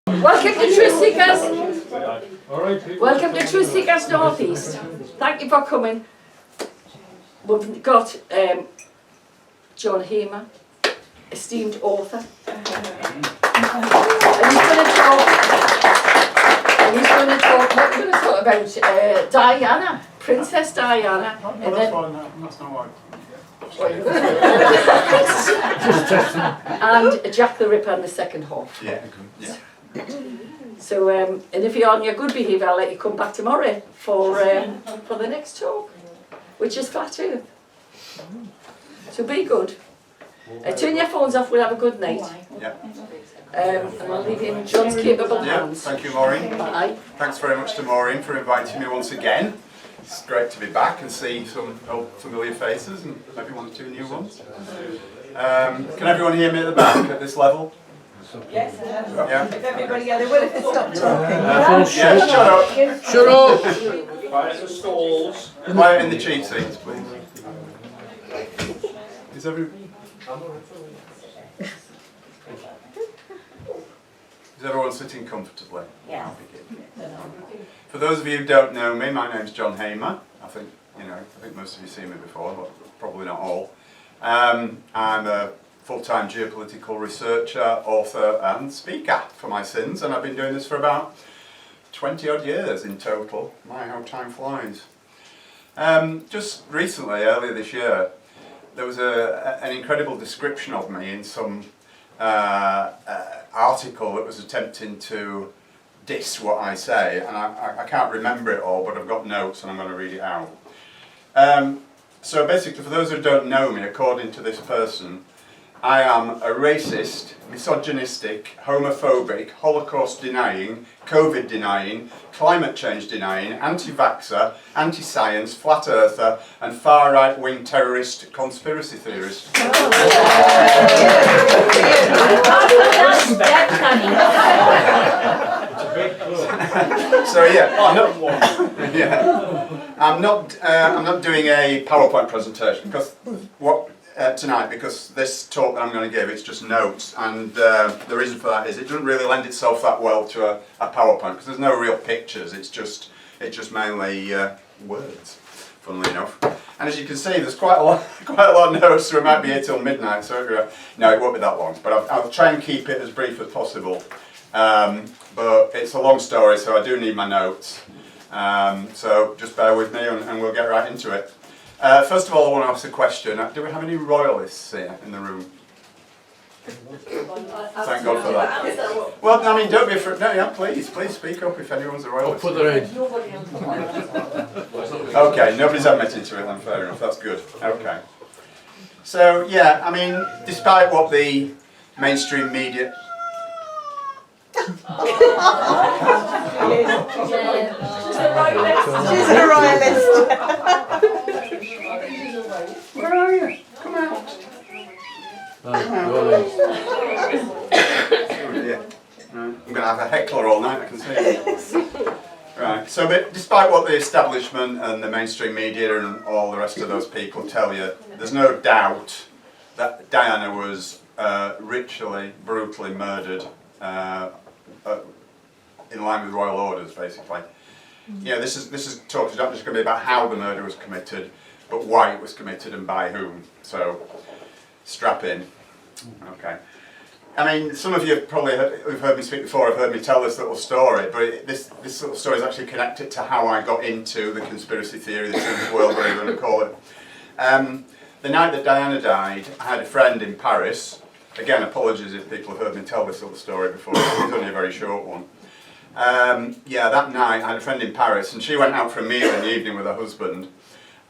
Welcome to Truth Seekers. Welcome to Truth Seekers North East. Thank you for coming. We've got John Hamer, esteemed author. And he's going to talk what we're going to talk about Diana, Princess Diana. And then, that's not right. and Jack the Ripper in the second half. Yeah. So, and if you're on your good behaviour, I'll let you come back tomorrow for the next talk, which is Flat Earth. So be good. Turn your phones off, we'll have a good night. Yeah. And I'll leave you in John's capable hands. Thank you, Maureen. Bye. Thanks very much to Maureen for inviting me once again. It's great to be back and see some old familiar faces and maybe one or two new ones. Can everyone hear me at the back at this level? Yes, Yeah. if everybody, they will if they stop talking. Yeah, shut up. Shut up! Quiet in the stalls. Quiet in the cheap seats, please. Is everyone sitting comfortably? Yeah. For those of you who don't know me, my name's John Hamer. I think most of you seen me before, but probably not all. I'm a full-time geopolitical researcher, author and speaker for my sins, and I've been doing this for about 20 odd years in total. My, how time flies. Just recently, earlier this year, there was an incredible description of me in some article that was attempting to diss what I say, and I can't remember it all, but I've got notes and I'm going to read it out. So basically, for those who don't know me, according to this person, I am a racist, misogynistic, homophobic, Holocaust denying, COVID denying, climate change denying, anti-vaxxer, anti-science, flat earther and far right wing terrorist conspiracy theorist. So yeah, I'm not doing a PowerPoint presentation because tonight, because this talk that I'm going to give, it's just notes, and the reason for that is it doesn't really lend itself that well to a PowerPoint because there's no real pictures. It's just mainly words, funnily enough. And as you can see, there's quite a lot of notes, so it might be here till midnight. So no, it won't be that long, but I'll try and keep it as brief as possible. But it's a long story, so I do need my notes. So just bear with me, and we'll get right into it. First of all, I want to ask a question. Do we have any royalists here in the room? Thank God for that. Well, I mean, don't be afraid. No, yeah, please speak up if anyone's a royalist. Put their head. Okay, nobody's admitting to it then, fair enough, that's good. Okay. So, yeah, I mean, despite what the mainstream media... She's a royalist. Where are you? Come out. Yeah. I'm going to have a heckler all night, I can see it. Right, so but despite what the establishment and the mainstream media and all the rest of those people tell you, there's no doubt that Diana was ritually, brutally murdered in line with royal orders, basically. Yeah, this is talk is not just going to be about how the murder was committed, but why it was committed and by whom. So, strap in. Okay. I mean, some of you probably who've heard me speak before have heard me tell this little story, but this little story is actually connected to how I got into the conspiracy theory, the truth world, whatever you want to call it. The night that Diana died, I had a friend in Paris. Again, apologies if people have heard me tell this little story before, it's only a very short one. Yeah, that night I had a friend in Paris, and she went out for a meal in the evening with her husband,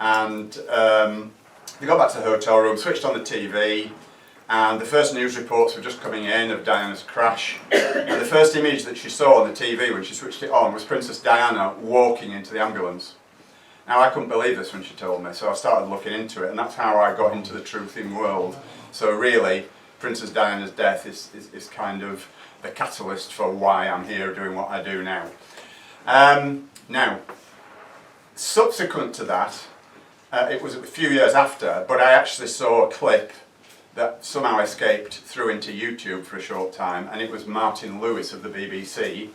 and they got back to the hotel room, switched on the TV, and the first news reports were just coming in of Diana's crash, and the first image that she saw on the TV when she switched it on was Princess Diana walking into the ambulance. Now, I couldn't believe this when she told me, so I started looking into it, and that's how I got into the truthing world. So really, Princess Diana's death is kind of the catalyst for why I'm here doing what I do now. Now, subsequent to that, it was a few years after, but I actually saw a clip that somehow escaped through into YouTube for a short time, and it was Martin Lewis of the BBC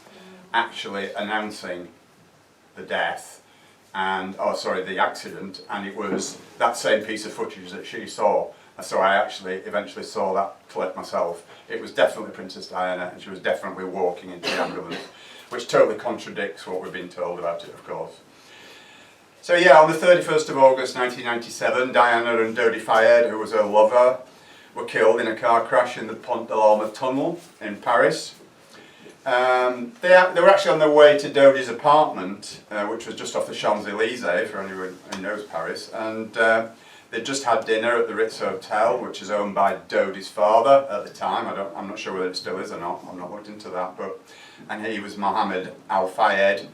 actually announcing the death and, oh sorry, the accident, and it was that same piece of footage that she saw. And so I actually eventually saw that clip myself. It was definitely Princess Diana, and she was definitely walking into the ambulance, which totally contradicts what we've been told about it, of course. So yeah, on the 31st of August 1997, Diana and Dodi Fayed, who was her lover, were killed in a car crash in the Pont de l'Alma tunnel in Paris. They were actually on their way to Dodi's apartment, which was just off the Champs-Élysées, for anyone who knows Paris, and they'd just had dinner at the Ritz Hotel, which is owned by Dodi's father at the time. I'm not sure whether it still is or not, I've not looked into that, and he was Mohammed Al Fayed.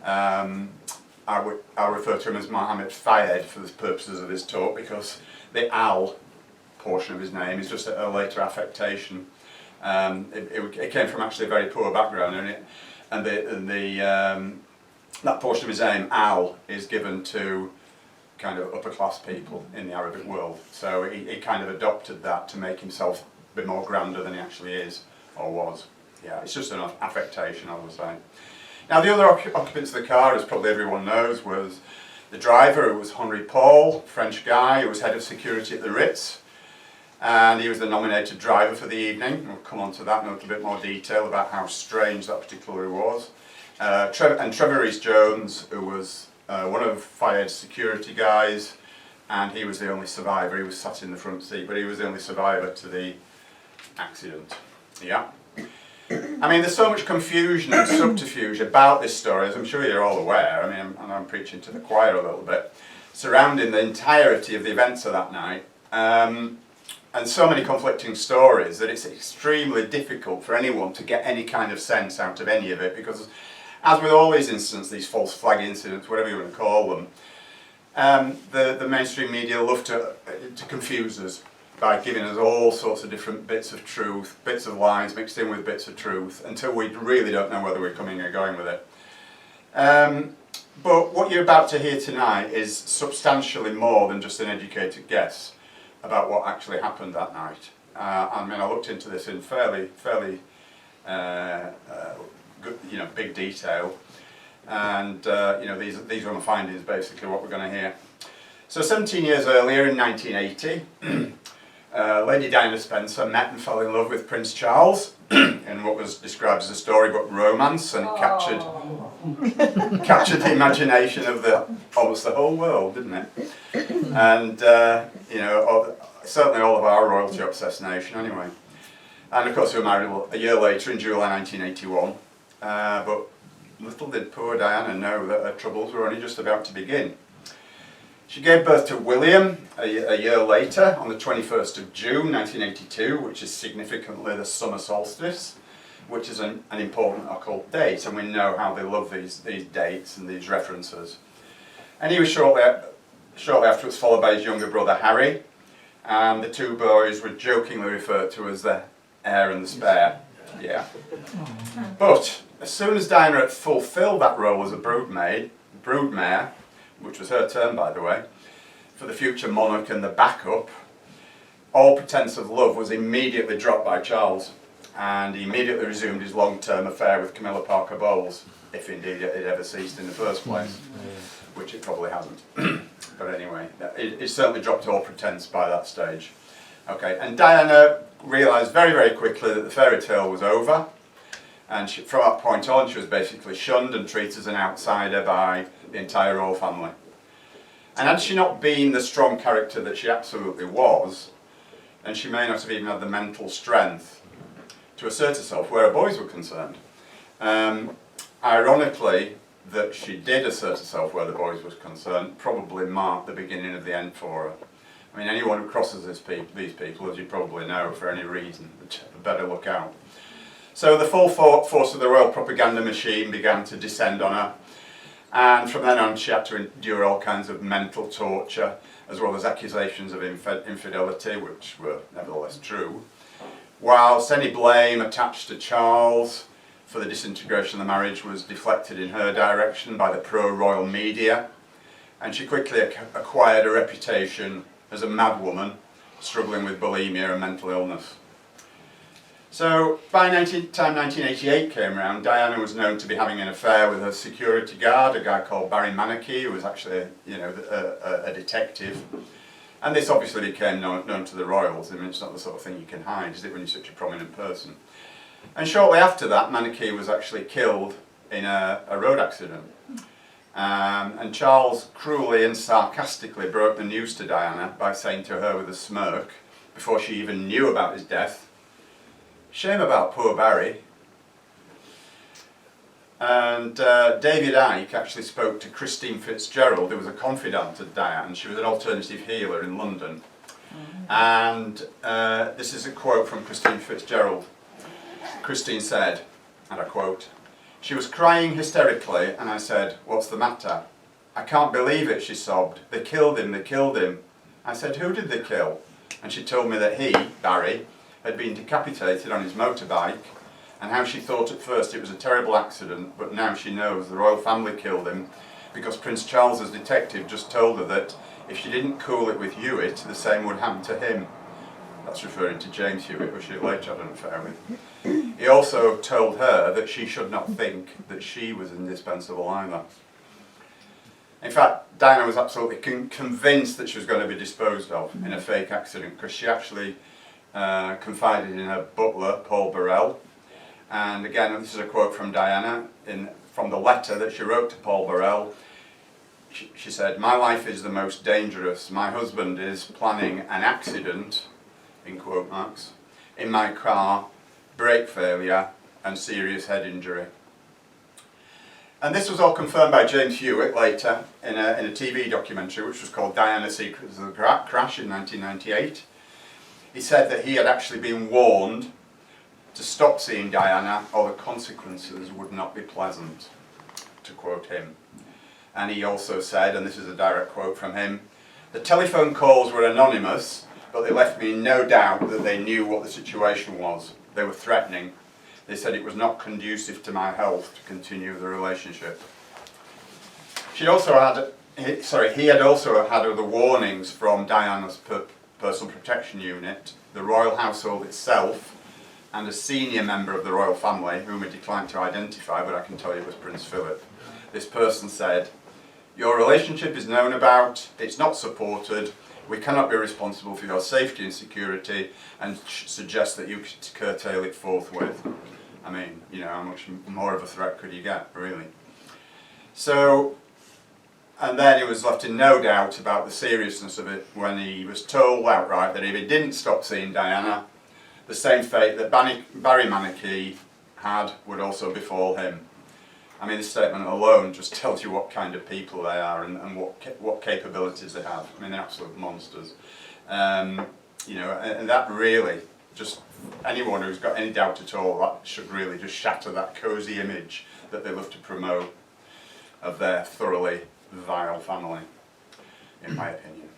I'll refer to him as Mohammed Fayed for the purposes of this talk, because the Al portion of his name is just a later affectation. It came from actually a very poor background, and that portion of his name, Al, is given to kind of upper class people in the Arabic world. So he kind of adopted that to make himself a bit more grander than he actually is, or was. Yeah, it's just an affectation, I would say. Now the other occupants of the car, as probably everyone knows, was the driver, who was Henri Paul, French guy, who was head of security at the Ritz. And he was the nominated driver for the evening. We'll come on to that in a little bit more detail about how strange that particularly was. Trevor Rhys-Jones, who was one of Fayed's security guys, and he was the only survivor. He was sat in the front seat, but he was the only survivor to the accident. Yeah. I mean, there's so much confusion and subterfuge about this story, as I'm sure you're all aware. I mean, I'm preaching to the choir a little bit, surrounding the entirety of the events of that night. And so many conflicting stories that it's extremely difficult for anyone to get any kind of sense out of any of it, because as with all these incidents, these false flag incidents, whatever you want to call them, the mainstream media love to confuse us by giving us all sorts of different bits of truth, bits of lies mixed in with bits of truth, until we really don't know whether we're coming or going with it. But what you're about to hear tonight is substantially more than just an educated guess about what actually happened that night. I mean, I looked into this in fairly good, big detail, and these are my findings, basically what we're going to hear. So 17 years earlier, in 1980, Lady Diana Spencer met and fell in love with Prince Charles in what was described as a storybook romance, and it captured the imagination of almost the whole world, didn't it? And certainly all of our royalty obsessed nation, anyway. And of course, we were married a year later in July 1981. But little did poor Diana know that her troubles were only just about to begin. She gave birth to William a year later, on the 21st of June 1982, which is significantly the summer solstice, which is an important occult date, and we know how they love these dates and these references. And he was shortly afterwards followed by his younger brother Harry, and the two boys were jokingly referred to as the heir and the spare. Yeah. But as soon as Diana had fulfilled that role as a broodmare, which was her term, by the way, for the future monarch and the backup, all pretense of love was immediately dropped by Charles, and he immediately resumed his long-term affair with Camilla Parker Bowles, if indeed it had ever ceased in the first place, which it probably hasn't. But anyway, it certainly dropped all pretense by that stage. Okay, and Diana realised very, very quickly that the fairy tale was over, and from that point on she was basically shunned and treated as an outsider by the entire royal family. And had she not been the strong character that she absolutely was, then she may not have even had the mental strength to assert herself where her boys were concerned. Ironically, that she did assert herself where the boys were concerned probably marked the beginning of the end for her. I mean, anyone who crosses these people, as you probably know, for any reason, better look out. So the full force of the royal propaganda machine began to descend on her, and from then on she had to endure all kinds of mental torture, as well as accusations of infidelity, which were nevertheless true, whilst any blame attached to Charles for the disintegration of the marriage was deflected in her direction by the pro-royal media, and she quickly acquired a reputation as a madwoman struggling with bulimia and mental illness. So by time 1988 came around, Diana was known to be having an affair with her security guard, a guy called Barry Manakee, who was actually a detective. And this obviously became known to the royals. I mean, it's not the sort of thing you can hide, is it, when you're such a prominent person? And shortly after that, Manakee was actually killed in a road accident. And Charles cruelly and sarcastically broke the news to Diana by saying to her with a smirk, before she even knew about his death, "Shame about poor Barry." And David Icke actually spoke to Christine Fitzgerald, who was a confidant of Diane. She was an alternative healer in London. And this is a quote from Christine Fitzgerald. Christine said, and I quote, "She was crying hysterically, and I said, 'What's the matter?' 'I can't believe it,' she sobbed. 'They killed him, they killed him.' I said, 'Who did they kill?' And she told me that he, Barry, had been decapitated on his motorbike, and how she thought at first it was a terrible accident, but now she knows the royal family killed him because Prince Charles's detective just told her that if she didn't cool it with Hewitt, the same would happen to him." That's referring to James Hewitt, who she later had an affair with. He also told her that she should not think that she was indispensable either. In fact, Diana was absolutely convinced that she was going to be disposed of in a fake accident, because she actually confided in her butler, Paul Burrell. And again, this is a quote from Diana from the letter that she wrote to Paul Burrell. She said, "My life is the most dangerous. My husband is planning an accident," in quote marks, "in my car, brake failure and serious head injury." And this was all confirmed by James Hewitt later in a TV documentary which was called Diana Secrets of the Crash in 1998. He said that he had actually been warned to stop seeing Diana or the consequences would not be pleasant, to quote him. And he also said, and this is a direct quote from him, "The telephone calls were anonymous, but they left me in no doubt that they knew what the situation was. They were threatening. They said it was not conducive to my health to continue the relationship." He had also had other warnings from Diana's personal protection unit, the royal household itself, and a senior member of the royal family, whom we declined to identify, but I can tell you it was Prince Philip. This person said, "Your relationship is known about, it's not supported, we cannot be responsible for your safety and security, and suggest that you curtail it forthwith." I mean, you know, how much more of a threat could you get, really? So, and then he was left in no doubt about the seriousness of it when he was told outright that if he didn't stop seeing Diana, the same fate that Barry Manakee had would also befall him. I mean, this statement alone just tells you what kind of people they are and what capabilities they have. I mean, they're absolute monsters. You know, and that really, just anyone who's got any doubt at all, that should really just shatter that cosy image that they love to promote of their thoroughly vile family, in my opinion.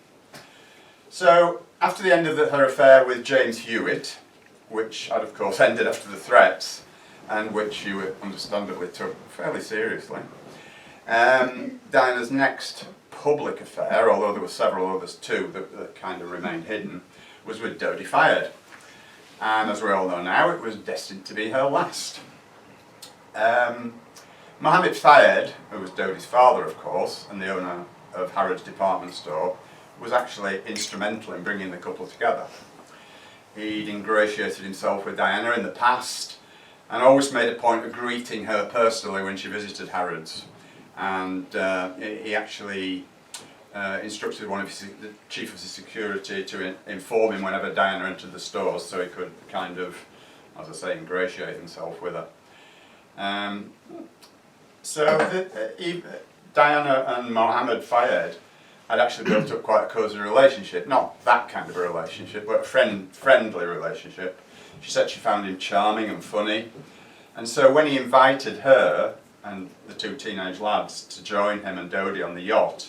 So, after the end of her affair with James Hewitt, which had of course ended after the threats, and which Hewitt understandably took fairly seriously, Diana's next public affair, although there were several others too that kind of remained hidden, was with Dodi Fayed. And as we all know now, it was destined to be her last. Mohammed Fayed, who was Dodi's father of course, and the owner of Harrods department store, was actually instrumental in bringing the couple together. He'd ingratiated himself with Diana in the past, and always made a point of greeting her personally when she visited Harrods. And he actually instructed one of the chief of security to inform him whenever Diana entered the stores, so he could kind of, as I say, ingratiate himself with her. Diana and Mohammed Fayed had actually built up quite a cosy relationship. Not that kind of a relationship, but a friendly relationship. She said she found him charming and funny. And so when he invited her and the two teenage lads to join him and Dodi on the yacht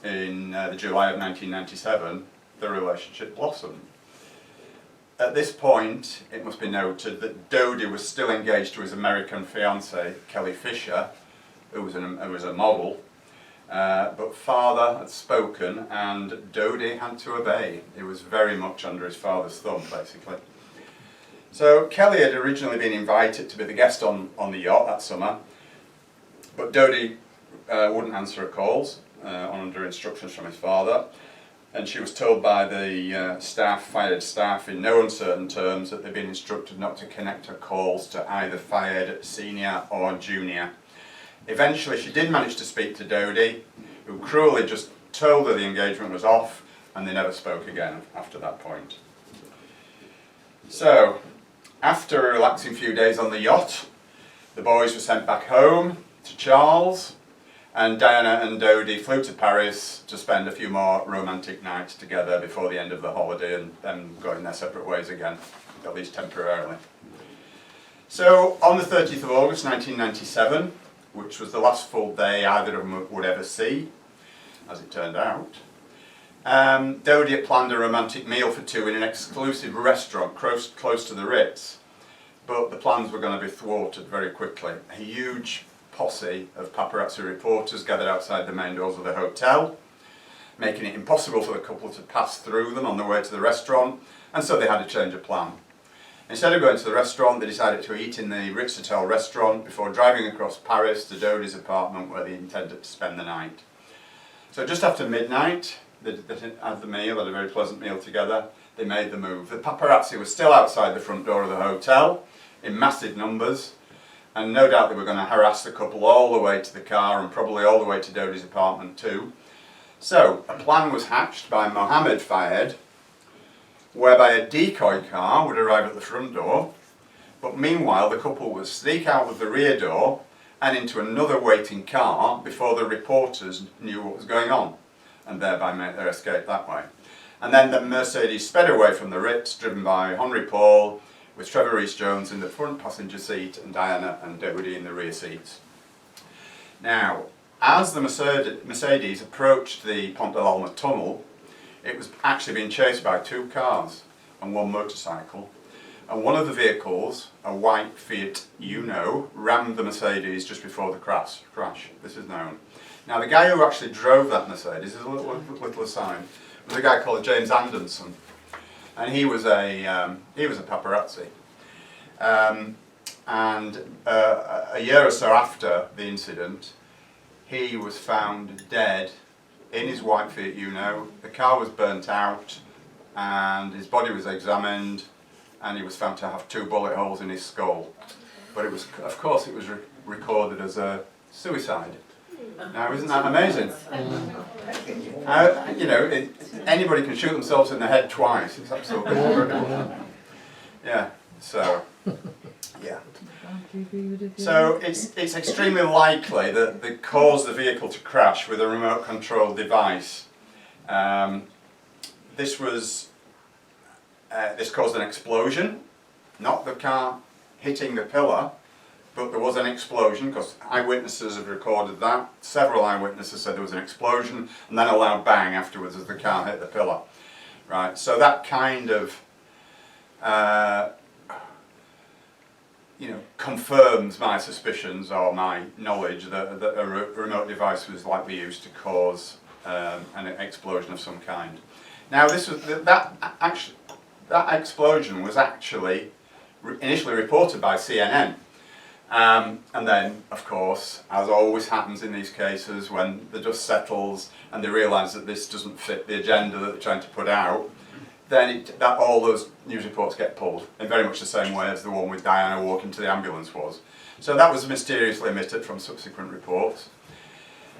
in the July of 1997, the relationship blossomed. At this point, it must be noted that Dodi was still engaged to his American fiancée, Kelly Fisher, who was a model, But father had spoken and Dodie had to obey. He was very much under his father's thumb, basically. So Kelly had originally been invited to be the guest on the yacht that summer, but Dodie wouldn't answer her calls under instructions from his father, and she was told by the fired staff in no uncertain terms that they'd been instructed not to connect her calls to either fired senior or junior. Eventually she did manage to speak to Dodie, who cruelly just told her the engagement was off, and they never spoke again after that point. So, after a relaxing few days on the yacht, the boys were sent back home to Charles, and Diana and Dodie flew to Paris to spend a few more romantic nights together before the end of the holiday and then going their separate ways again, at least temporarily. So, on the 30th of August 1997, which was the last full day either of them would ever see, as it turned out, Dodie had planned a romantic meal for two in an exclusive restaurant close to the Ritz, but the plans were going to be thwarted very quickly. A huge posse of paparazzi reporters gathered outside the main doors of the hotel, making it impossible for the couple to pass through them on the way to the restaurant, and so they had to change of plan. Instead of going to the restaurant, they decided to eat in the Ritz Hotel restaurant before driving across Paris to Dodie's apartment where they intended to spend the night. So just after midnight, they had the meal, had a very pleasant meal together. They made the move. The paparazzi were still outside the front door of the hotel in massive numbers, and no doubt they were going to harass the couple all the way to the car and probably all the way to Dodie's apartment too. So a plan was hatched by Mohammed Fayed, whereby a decoy car would arrive at the front door, but meanwhile the couple would sneak out of the rear door and into another waiting car before the reporters knew what was going on, and thereby make their escape that way. And then the Mercedes sped away from the Ritz, driven by Henry Paul, with Trevor Rhys-Jones in the front passenger seat and Diana and Dodie in the rear seats. Now, as the Mercedes approached the Pont de l'Alma tunnel, it was actually being chased by two cars and one motorcycle, and one of the vehicles, a white Fiat Uno, rammed the Mercedes just before the crash. This is known. Now, the guy who actually drove that Mercedes, is a little aside, was a guy called James Anderson, and he was a paparazzi. And a year or so after the incident, he was found dead in his white Fiat Uno. The car was burnt out, and his body was examined, and he was found to have 2 bullet holes in his skull. But it was, of course, it was recorded as a suicide. Now, isn't that amazing? You know, anybody can shoot themselves in the head twice. It's absolutely incredible. Yeah. So, yeah. So it's extremely likely that they caused the vehicle to crash with a remote control device. This caused an explosion, not the car hitting the pillar, but there was an explosion because eyewitnesses have recorded that. Several eyewitnesses said there was an explosion and then a loud bang afterwards as the car hit the pillar. Right, so that kind of confirms my suspicions or my knowledge that a remote device was likely used to cause an explosion of some kind. Now, that explosion was actually initially reported by CNN, and then, of course, as always happens in these cases, when the dust settles and they realise that this doesn't fit the agenda that they're trying to put out, then all those news reports get pulled in very much the same way as the one with Diana walking to the ambulance was. So that was mysteriously omitted from subsequent reports.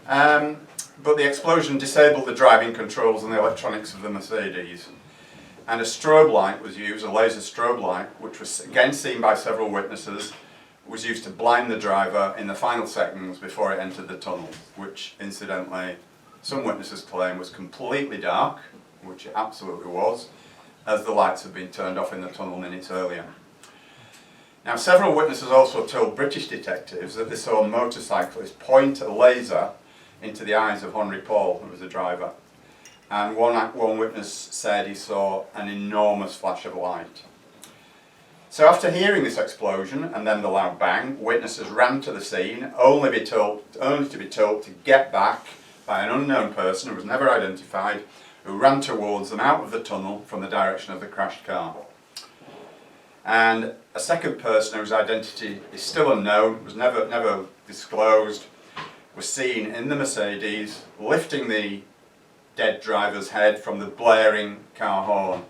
But the explosion disabled the driving controls and the electronics of the Mercedes. And a strobe light was used, a laser strobe light, which was again seen by several witnesses, was used to blind the driver in the final seconds before it entered the tunnel, which incidentally some witnesses claim was completely dark, which it absolutely was, as the lights had been turned off in the tunnel minutes earlier. Now, several witnesses also told British detectives that they saw a motorcyclist point a laser into the eyes of Henry Paul, who was the driver. And one witness said he saw an enormous flash of light. So after hearing this explosion and then the loud bang, witnesses ran to the scene, only to be told to get back by an unknown person who was never identified, who ran towards them out of the tunnel from the direction of the crashed car. And a second person whose identity is still unknown, was never disclosed, was seen in the Mercedes lifting the dead driver's head from the blaring car horn.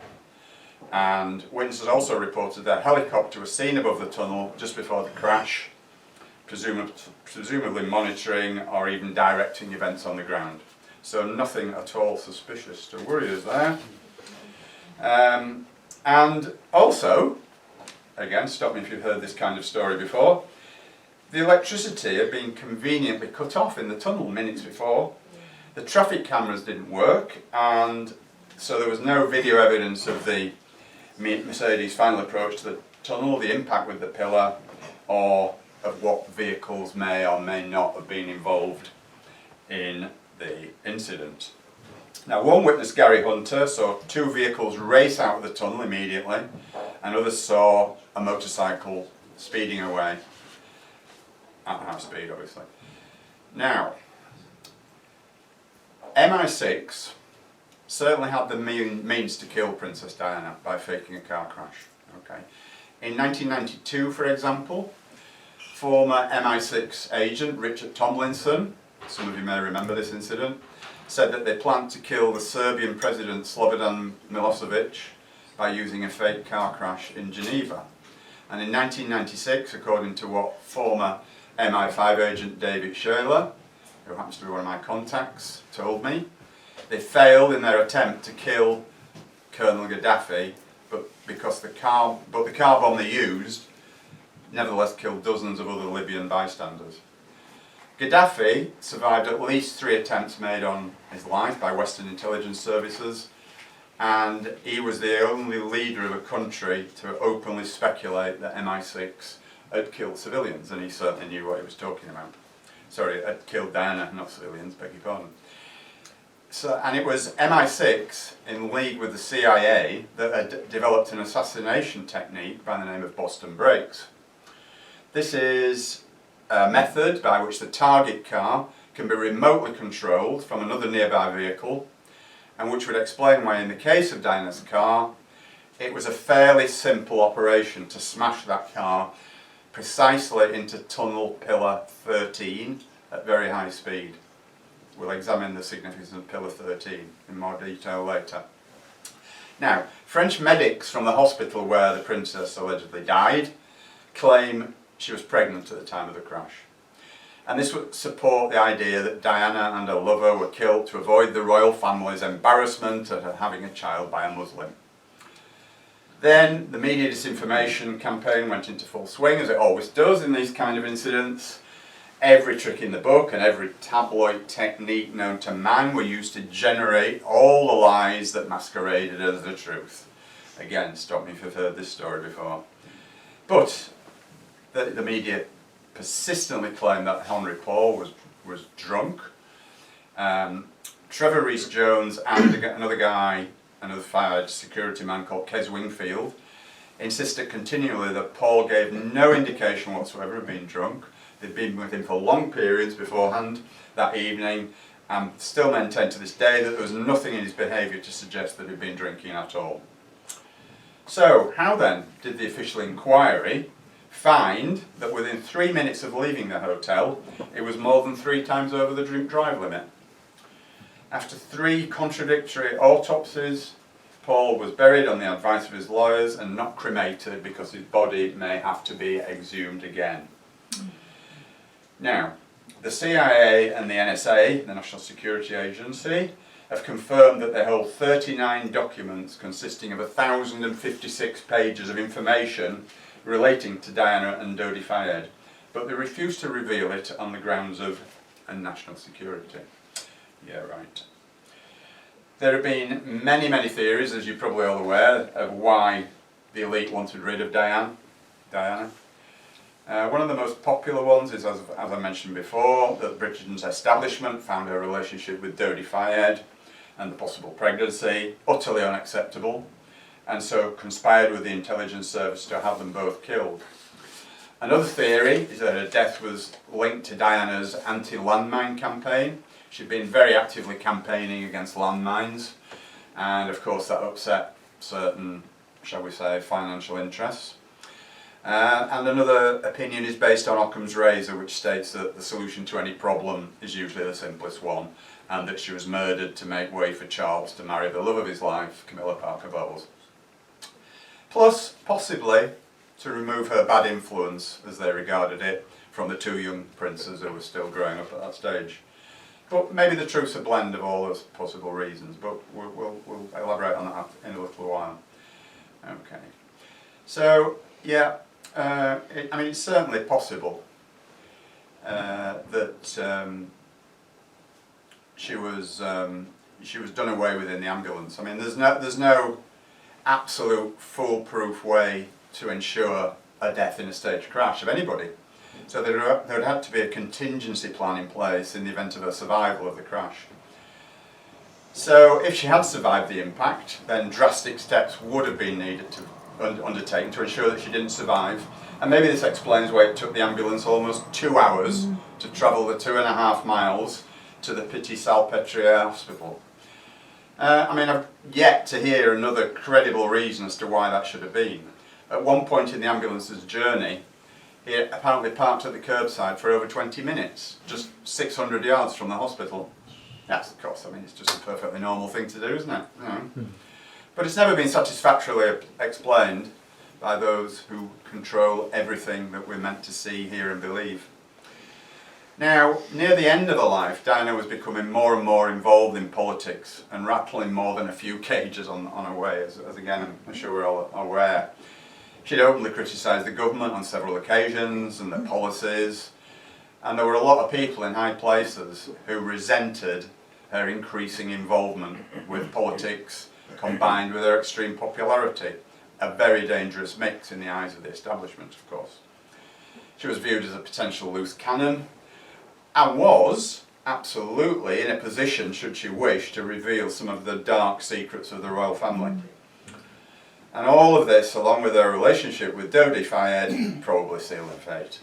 And witnesses also reported that a helicopter was seen above the tunnel just before the crash, presumably monitoring or even directing events on the ground. So nothing at all suspicious to worry us there. And also, again, stop me if you've heard this kind of story before, the electricity had been conveniently cut off in the tunnel minutes before. The traffic cameras didn't work, and so there was no video evidence of the Mercedes' final approach to the tunnel, the impact with the pillar, or of what vehicles may or may not have been involved in the incident. Now, one witness, Gary Hunter, saw two vehicles race out of the tunnel immediately, and others saw a motorcycle speeding away at high speed, obviously. Now, MI6 certainly had the means to kill Princess Diana by faking a car crash. Okay. In 1992, for example, former MI6 agent Richard Tomlinson, some of you may remember this incident, said that they planned to kill the Serbian President Slobodan Milosevic by using a fake car crash in Geneva. And in 1996, according to what former MI5 agent David Shaler, who happens to be one of my contacts, told me, they failed in their attempt to kill Colonel Gaddafi, but the car bomb they used nevertheless killed dozens of other Libyan bystanders. Gaddafi survived at least 3 attempts made on his life by Western intelligence services, and he was the only leader of a country to openly speculate that MI6 had killed civilians, and he certainly knew what he was talking about. Sorry, had killed Diana, not civilians, beg your pardon. So, and it was MI6 in league with the CIA that had developed an assassination technique by the name of Boston Breaks. This is a method by which the target car can be remotely controlled from another nearby vehicle, and which would explain why in the case of Diana's car it was a fairly simple operation to smash that car precisely into tunnel pillar 13 at very high speed. We'll examine the significance of pillar 13 in more detail later. Now, French medics from the hospital where the princess allegedly died claim she was pregnant at the time of the crash. And this would support the idea that Diana and her lover were killed to avoid the royal family's embarrassment at having a child by a Muslim. Then the media disinformation campaign went into full swing, as it always does in these kind of incidents. Every trick in the book and every tabloid technique known to man were used to generate all the lies that masqueraded as the truth. Again, stop me if you've heard this story before. But the media persistently claimed that Henry Paul was drunk. Trevor Rees-Jones and another guy, another fired security man called Kes Wingfield, insisted continually that Paul gave no indication whatsoever of being drunk. They'd been with him for long periods beforehand that evening, and still maintain to this day that there was nothing in his behaviour to suggest that he'd been drinking at all. So, how then did the official inquiry find that within 3 minutes of leaving the hotel, it was more than 3 times over the drink drive limit? After 3 contradictory autopsies, Paul was buried on the advice of his lawyers and not cremated because his body may have to be exhumed again. Now, the CIA and the NSA, the National Security Agency, have confirmed that they hold 39 documents consisting of 1,056 pages of information relating to Diana and Dodi Fayed, but they refuse to reveal it on the grounds of national security. Yeah, right. There have been many, many theories, as you're probably all aware, of why the elite wanted rid of Diana. One of the most popular ones is, as I mentioned before, that Britain's establishment found her relationship with Dodi Fayed and the possible pregnancy utterly unacceptable, and so conspired with the intelligence service to have them both killed. Another theory is that her death was linked to Diana's anti-landmine campaign, She'd been very actively campaigning against landmines, and of course that upset certain, shall we say, financial interests. And another opinion is based on Occam's razor, which states that the solution to any problem is usually the simplest one, and that she was murdered to make way for Charles to marry the love of his life, Camilla Parker Bowles. Plus, possibly, to remove her bad influence, as they regarded it, from the two young princes who were still growing up at that stage. But maybe the truth's a blend of all those possible reasons, but we'll elaborate on that in a little while. Okay. So, yeah, I mean, it's certainly possible that she was done away with in the ambulance. I mean, there's no absolute foolproof way to ensure a death in a stage crash of anybody. So there would have to be a contingency plan in place in the event of a survival of the crash. So if she had survived the impact, then drastic steps would have been needed to undertaken to ensure that she didn't survive. And maybe this explains why it took the ambulance almost 2 hours to travel the 2.5 miles to the Petit-Salpêtrière hospital. I mean, I've yet to hear another credible reason as to why that should have been. At one point in the ambulance's journey, it apparently parked at the curbside for over 20 minutes, just 600 yards from the hospital. Yes, of course, I mean, it's just a perfectly normal thing to do, isn't it? You know? But it's never been satisfactorily explained by those who control everything that we're meant to see, hear and believe. Now, near the end of her life, Diana was becoming more and more involved in politics and rattling more than a few cages on her way, as again, I'm sure we're all aware. She'd openly criticised the government on several occasions and their policies, and there were a lot of people in high places who resented her increasing involvement with politics combined with her extreme popularity, a very dangerous mix in the eyes of the establishment, of course. She was viewed as a potential loose cannon, and was absolutely in a position, should she wish, to reveal some of the dark secrets of the royal family. And all of this, along with her relationship with Dodi Fayed, probably sealed her fate.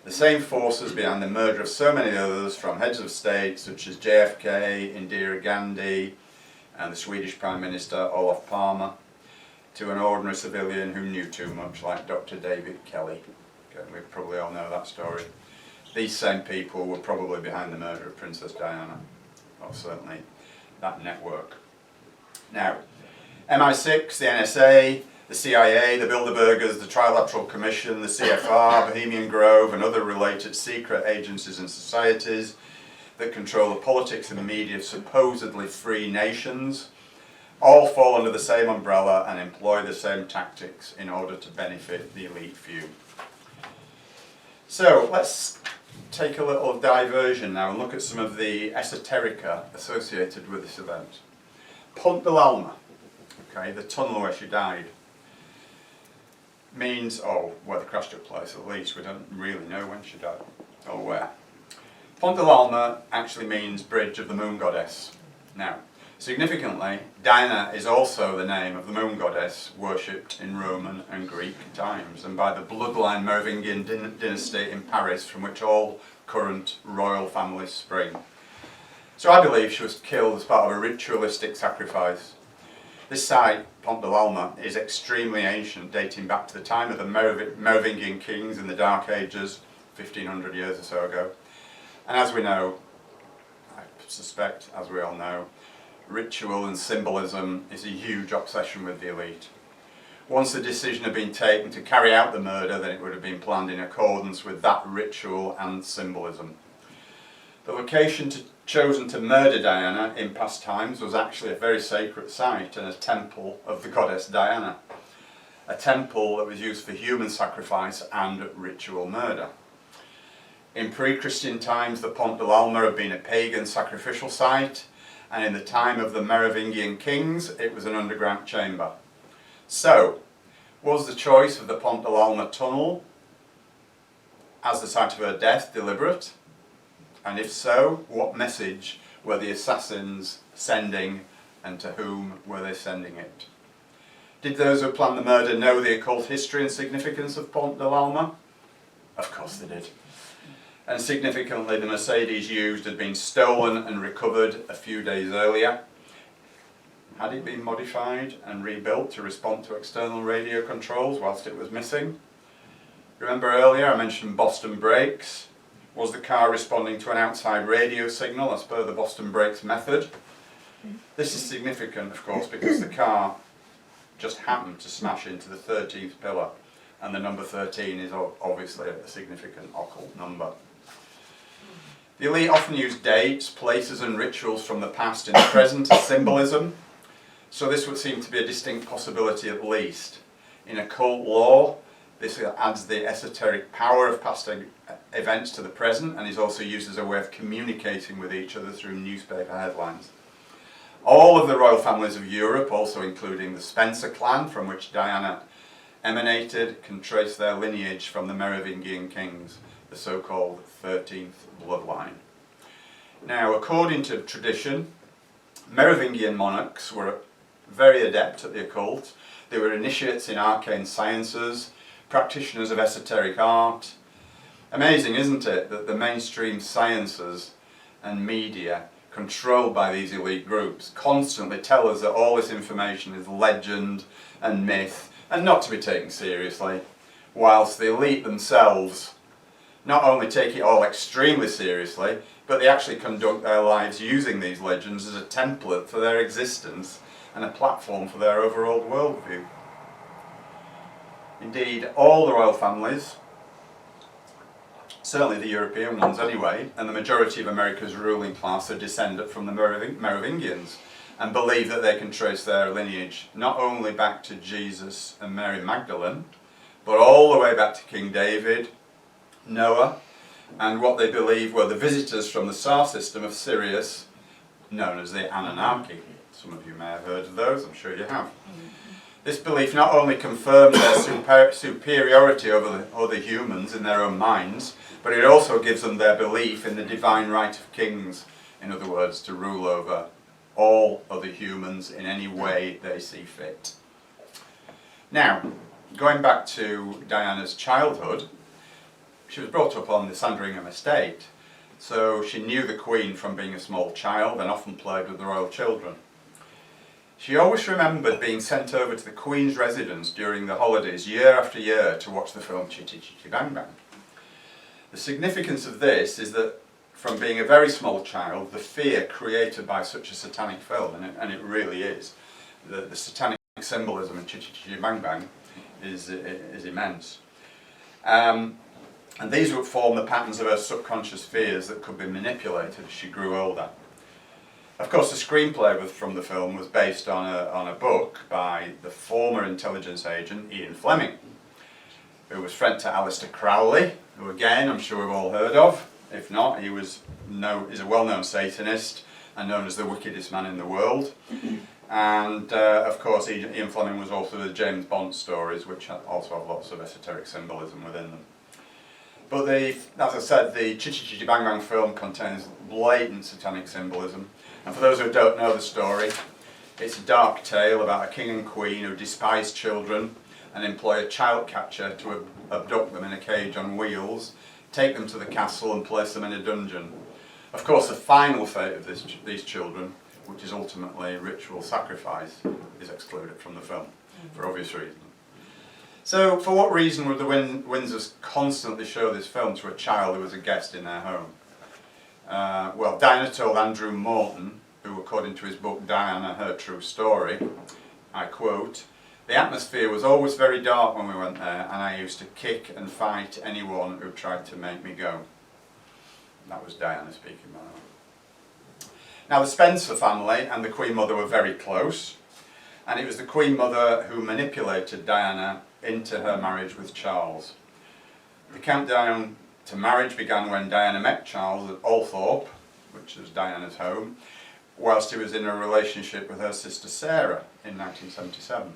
The same forces behind the murder of so many others, from heads of state such as JFK, Indira Gandhi, and the Swedish Prime Minister Olof Palme, to an ordinary civilian who knew too much, like Dr. David Kelly. Okay, we probably all know that story. These same people were probably behind the murder of Princess Diana, or certainly that network. Now, MI6, the NSA, the CIA, the Bilderbergers, the Trilateral Commission, the CFR, Bohemian Grove, and other related secret agencies and societies that control the politics and the media of supposedly free nations, all fall under the same umbrella and employ the same tactics in order to benefit the elite few. So let's take a little diversion now and look at some of the esoterica associated with this event. Pont de l'Alma, okay, the tunnel where she died, means, where the crash took place at least, we don't really know when she died, or where. Pont de l'Alma actually means bridge of the moon goddess. Now, significantly, Diana is also the name of the moon goddess worshipped in Roman and Greek times, and by the bloodline Merovingian dynasty in Paris, from which all current royal families spring. So I believe she was killed as part of a ritualistic sacrifice. This site, Pont de l'Alma, is extremely ancient, dating back to the time of the Merovingian kings in the Dark Ages, 1500 years or so ago. And as we know, I suspect, as we all know, ritual and symbolism is a huge obsession with the elite. Once the decision had been taken to carry out the murder, then it would have been planned in accordance with that ritual and symbolism. The location chosen to murder Diana in past times was actually a very sacred site and a temple of the goddess Diana. A temple that was used for human sacrifice and ritual murder. In pre-Christian times, the Pont de l'Alma had been a pagan sacrificial site, and in the time of the Merovingian kings, it was an underground chamber. So, was the choice of the Pont de l'Alma tunnel as the site of her death deliberate? And if so, what message were the assassins sending, and to whom were they sending it? Did those who planned the murder know the occult history and significance of Pont de l'Alma? Of course they did. And significantly, the Mercedes used had been stolen and recovered a few days earlier. Had it been modified and rebuilt to respond to external radio controls whilst it was missing? Remember earlier I mentioned Boston brakes. Was the car responding to an outside radio signal as per the Boston brakes method? This is significant, of course, because the car just happened to smash into the 13th pillar, and the number 13 is obviously a significant occult number. The elite often use dates, places and rituals from the past in the present as symbolism, so this would seem to be a distinct possibility at least. In occult lore, this adds the esoteric power of past events to the present and is also used as a way of communicating with each other through newspaper headlines. All of the royal families of Europe, also including the Spencer clan from which Diana emanated, can trace their lineage from the Merovingian kings, the so-called 13th bloodline. Now, according to tradition, Merovingian monarchs were very adept at the occult. They were initiates in arcane sciences, practitioners of esoteric art. Amazing, isn't it, that the mainstream sciences and media controlled by these elite groups constantly tell us that all this information is legend and myth and not to be taken seriously, whilst the elite themselves not only take it all extremely seriously, but they actually conduct their lives using these legends as a template for their existence and a platform for their overall worldview. Indeed, all the royal families, certainly the European ones anyway, and the majority of America's ruling class are descended from the Merovingians and believe that they can trace their lineage not only back to Jesus and Mary Magdalene, but all the way back to King David, Noah, and what they believe were the visitors from the star system of Sirius, known as the Anunnaki. Some of you may have heard of those, I'm sure you have. This belief not only confirms their superiority over the other humans in their own minds, but it also gives them their belief in the divine right of kings, in other words, to rule over all other humans in any way they see fit. Now, going back to Diana's childhood, she was brought up on the Sandringham estate, so she knew the Queen from being a small child and often played with the royal children. She always remembered being sent over to the Queen's residence during the holidays year after year to watch the film Chitty Chitty Bang Bang. The significance of this is that from being a very small child, the fear created by such a satanic film, and it really is, the satanic symbolism in Chitty Chitty Bang Bang is immense. And these would form the patterns of her subconscious fears that could be manipulated as she grew older. Of course, the screenplay from the film was based on a book by the former intelligence agent Ian Fleming, who was friend to Aleister Crowley, who again I'm sure we've all heard of. If not, he's a well-known Satanist and known as the wickedest man in the world. And of course, Ian Fleming was also the James Bond stories, which also have lots of esoteric symbolism within them. But as I said, the Chitty Chitty Bang Bang film contains blatant satanic symbolism. And for those who don't know the story, it's a dark tale about a king and queen who despise children and employ a child catcher to abduct them in a cage on wheels, take them to the castle and place them in a dungeon. Of course, the final fate of these children, which is ultimately ritual sacrifice, is excluded from the film, for obvious reasons. So, for what reason would the Windsors constantly show this film to a child who was a guest in their home? Well, Diana told Andrew Morton, who according to his book Diana, Her True Story, I quote, "The atmosphere was always very dark when we went there, and I used to kick and fight anyone who tried to make me go." That was Diana speaking, by the way. Now, the Spencer family and the Queen Mother were very close, and it was the Queen Mother who manipulated Diana into her marriage with Charles. The countdown to marriage began when Diana met Charles at Althorpe, which was Diana's home, whilst he was in a relationship with her sister Sarah in 1977.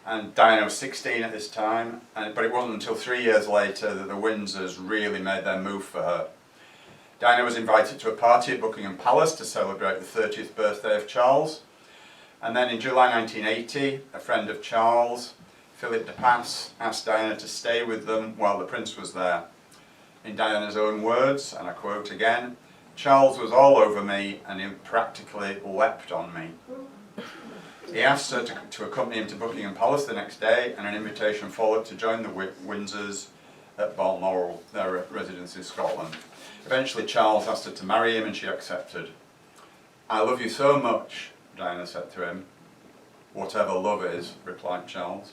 And Diana was 16 at this time, but it wasn't until 3 years later that the Windsors really made their move for her. Diana was invited to a party at Buckingham Palace to celebrate the 30th birthday of Charles, and then in July 1980, a friend of Charles, Philip de Pass, asked Diana to stay with them while the Prince was there. In Diana's own words, and I quote again, "Charles was all over me and he practically leapt on me." He asked her to accompany him to Buckingham Palace the next day, and an invitation followed to join the Windsors at Balmoral, their residence in Scotland. Eventually Charles asked her to marry him and she accepted. "I love you so much," Diana said to him. "Whatever love is," replied Charles.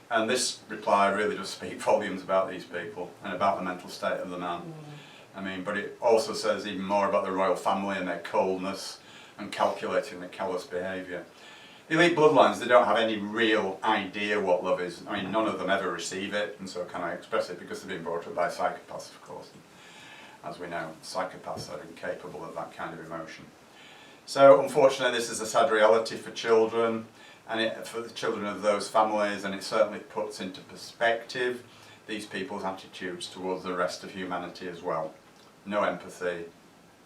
And this reply really does speak volumes about these people and about the mental state of the man. I mean, but it also says even more about the royal family and their coldness and calculating and callous behaviour. The elite bloodlines, they don't have any real idea what love is. I mean, none of them ever receive it, and so can I express it because they've been brought up by psychopaths, of course. And as we know, psychopaths are incapable of that kind of emotion. So, unfortunately, this is a sad reality for children, and for the children of those families, and it certainly puts into perspective these people's attitudes towards the rest of humanity as well. No empathy,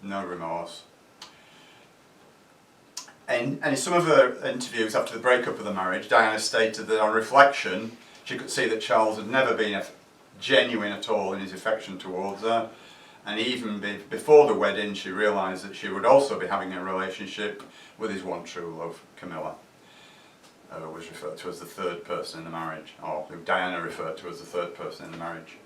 no remorse. And in some of her interviews after the breakup of the marriage, Diana stated that on reflection, she could see that Charles had never been genuine at all in his affection towards her. And even before the wedding, she realised that she would also be having a relationship with his one true love, Camilla, who was referred to as the third person in the marriage, or who Diana referred to as the third person in the marriage.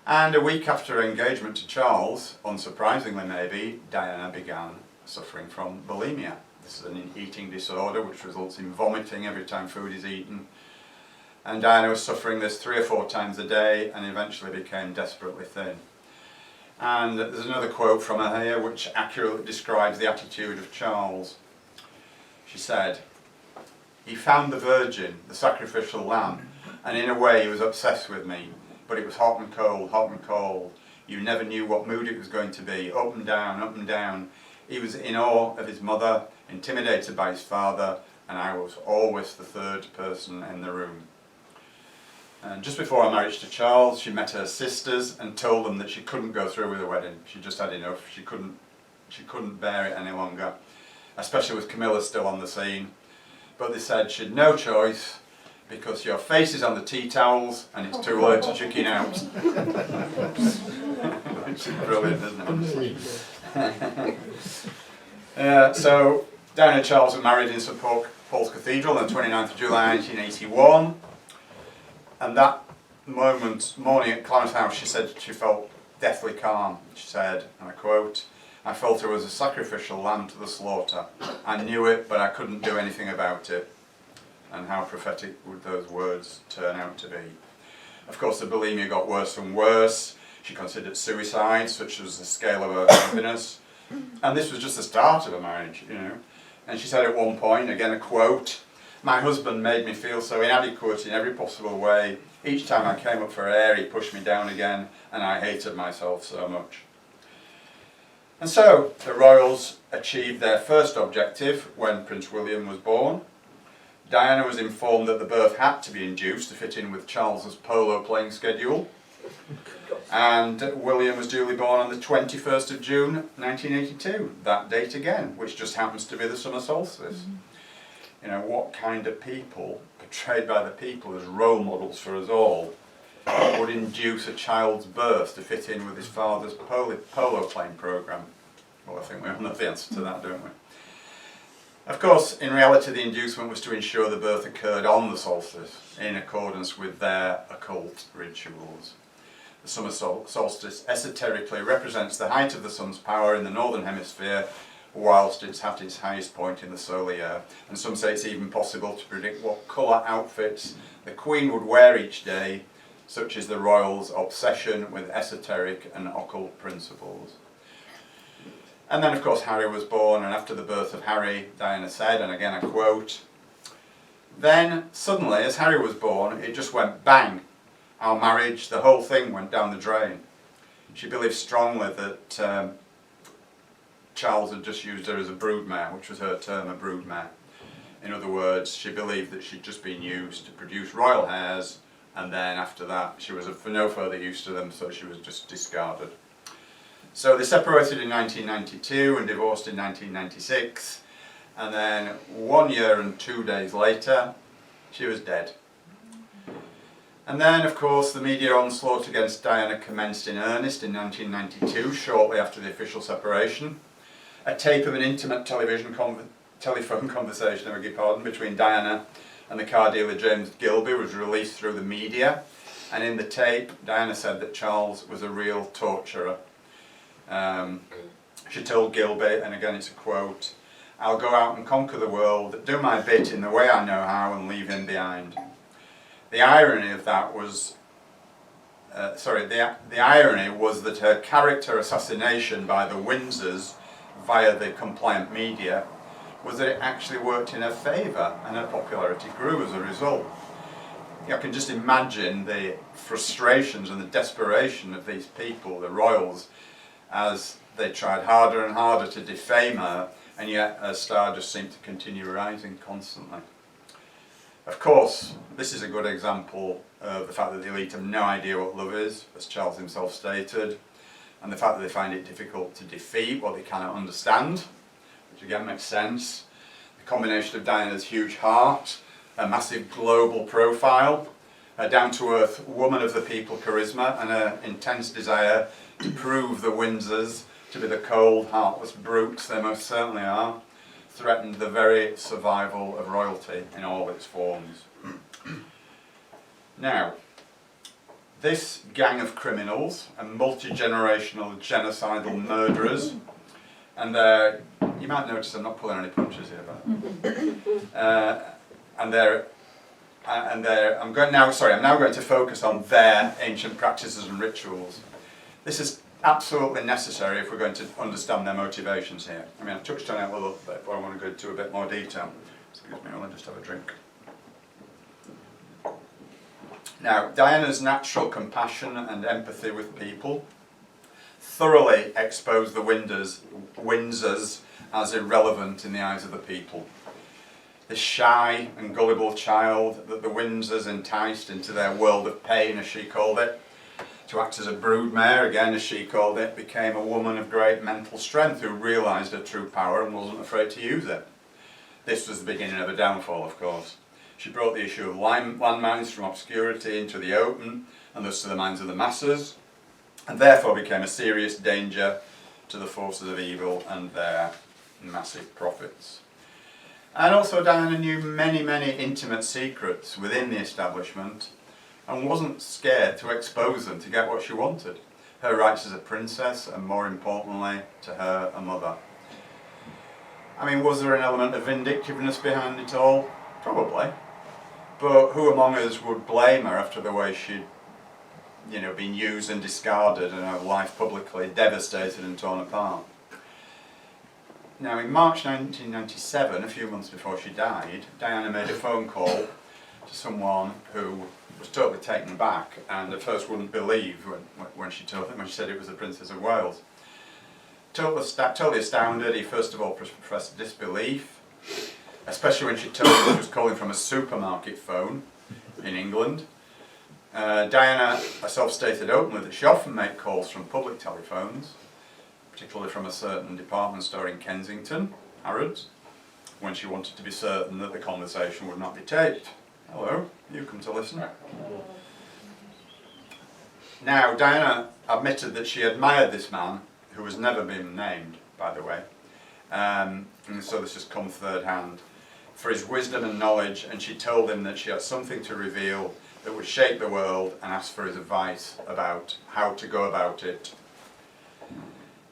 And a week after her engagement to Charles, unsurprisingly maybe, Diana began suffering from bulimia. This is an eating disorder which results in vomiting every time food is eaten. And Diana was suffering this 3 or 4 times a day and eventually became desperately thin. And there's another quote from her here which accurately describes the attitude of Charles. She said, "He found the virgin, the sacrificial lamb, and in a way he was obsessed with me, but it was hot and cold, hot and cold. You never knew what mood it was going to be, up and down, up and down. He was in awe of his mother, intimidated by his father, and I was always the third person in the room." And just before her marriage to Charles, she met her sisters and told them that she couldn't go through with the wedding. She just had enough. She couldn't bear it any longer, especially with Camilla still on the scene. But they said she'd no choice because your face is on the tea towels and it's too late to chicken out. Which is brilliant, isn't it? So Diana and Charles were married in St Paul's Cathedral on the 29th of July 1981. And that morning at Clarence House, she said she felt deathly calm. She said, and I quote, "I felt her was a sacrificial lamb to the slaughter. I knew it, but I couldn't do anything about it." And how prophetic would those words turn out to be? Of course, the bulimia got worse and worse. She considered suicide, such as the scale of her happiness. And this was just the start of her marriage, you know. And she said at one point, again a quote, "My husband made me feel so inadequate in every possible way. Each time I came up for air, he pushed me down again, and I hated myself so much." And so, the royals achieved their first objective when Prince William was born. Diana was informed that the birth had to be induced to fit in with Charles's polo playing schedule. And William was duly born on the 21st of June 1982, that date again, which just happens to be the summer solstice. You know, what kind of people, portrayed by the people as role models for us all, would induce a child's birth to fit in with his father's polo playing programme? Well, I think we all know the answer to that, don't we? Of course, in reality, the inducement was to ensure the birth occurred on the solstice, in accordance with their occult rituals. The summer solstice esoterically represents the height of the sun's power in the northern hemisphere, whilst it's at its highest point in the solar year. And some say it's even possible to predict what colour outfits the Queen would wear each day, such as the royals' obsession with esoteric and occult principles. And then of course Harry was born, and after the birth of Harry, Diana said, and again I quote, "Then suddenly as Harry was born, it just went bang. Our marriage, the whole thing went down the drain." She believed strongly that Charles had just used her as a broodmare, which was her term, a broodmare. In other words, she believed that she'd just been used to produce royal heirs, and then after that she was of no further use to them, so she was just discarded. So they separated in 1992 and divorced in 1996, and then 1 year and 2 days later, she was dead. And then, of course, the media onslaught against Diana commenced in earnest in 1992, shortly after the official separation. A tape of an intimate telephone conversation, I beg your pardon, between Diana and the car dealer James Gilby was released through the media. And in the tape, Diana said that Charles was a real torturer. She told Gilby, and again it's a quote, "I'll go out and conquer the world, do my bit in the way I know how, and leave him behind." The irony of that was, the irony was that her character assassination by the Windsors via the compliant media was that it actually worked in her favour, and her popularity grew as a result. I can just imagine the frustrations and the desperation of these people, the royals, as they tried harder and harder to defame her, and yet her star just seemed to continue rising constantly. Of course, this is a good example of the fact that the elite have no idea what love is, as Charles himself stated, and the fact that they find it difficult to defeat what they cannot understand, which again makes sense. The combination of Diana's huge heart, a massive global profile, a down-to-earth woman of the people charisma, and her intense desire to prove the Windsors to be the cold, heartless brutes they most certainly are, threatened the very survival of royalty in all its forms. Now, this gang of criminals and multi-generational genocidal murderers, and you might notice I'm not pulling any punches here, but I'm now going to focus on their ancient practices and rituals. This is absolutely necessary if we're going to understand their motivations here. I mean, I touched on it a little bit, but I want to go into a bit more detail. Excuse me, I'll just have a drink. Now, Diana's natural compassion and empathy with people thoroughly exposed the Windsors as irrelevant in the eyes of the people. The shy and gullible child that the Windsors enticed into their world of pain, as she called it, to act as a broodmare, again as she called it, became a woman of great mental strength who realised her true power and wasn't afraid to use it. This was the beginning of her downfall, of course. She brought the issue of landmines from obscurity into the open, and thus to the minds of the masses, and therefore became a serious danger to the forces of evil and their massive profits. And also Diana knew many, many intimate secrets within the establishment and wasn't scared to expose them to get what she wanted. Her rights as a princess, and more importantly, to her, a mother. I mean, was there an element of vindictiveness behind it all? Probably. But who among us would blame her after the way she'd, been used and discarded and her life publicly devastated and torn apart? Now, in March 1997, a few months before she died, Diana made a phone call to someone who was totally taken aback and at first wouldn't believe when she told him, when she said it was the Princess of Wales. Totally astounded, he first of all professed disbelief, especially when she told him she was calling from a supermarket phone in England. Diana herself stated openly that she often made calls from public telephones, particularly from a certain department store in Kensington, Harrods, when she wanted to be certain that the conversation would not be taped. Hello, you come to listen. Now, Diana admitted that she admired this man, who has never been named, by the way, and so this has come third hand, for his wisdom and knowledge, and she told him that she had something to reveal that would shape the world, and asked for his advice about how to go about it.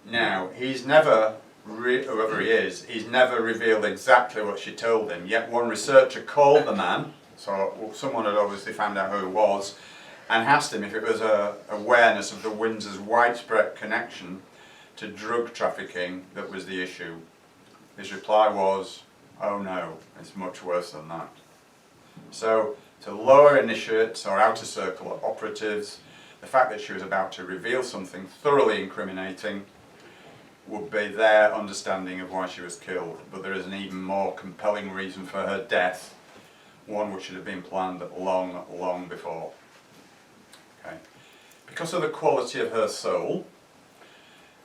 Now, he's never, whoever he is, he's never revealed exactly what she told him, yet one researcher called the man, so someone had obviously found out who he was, and asked him if it was an awareness of the Windsors' widespread connection to drug trafficking that was the issue. His reply was, "Oh no, it's much worse than that." So, to lower initiates or outer circle operatives, the fact that she was about to reveal something thoroughly incriminating would be their understanding of why she was killed. But there is an even more compelling reason for her death, one which should have been planned long, long before. Okay. Because of the quality of her soul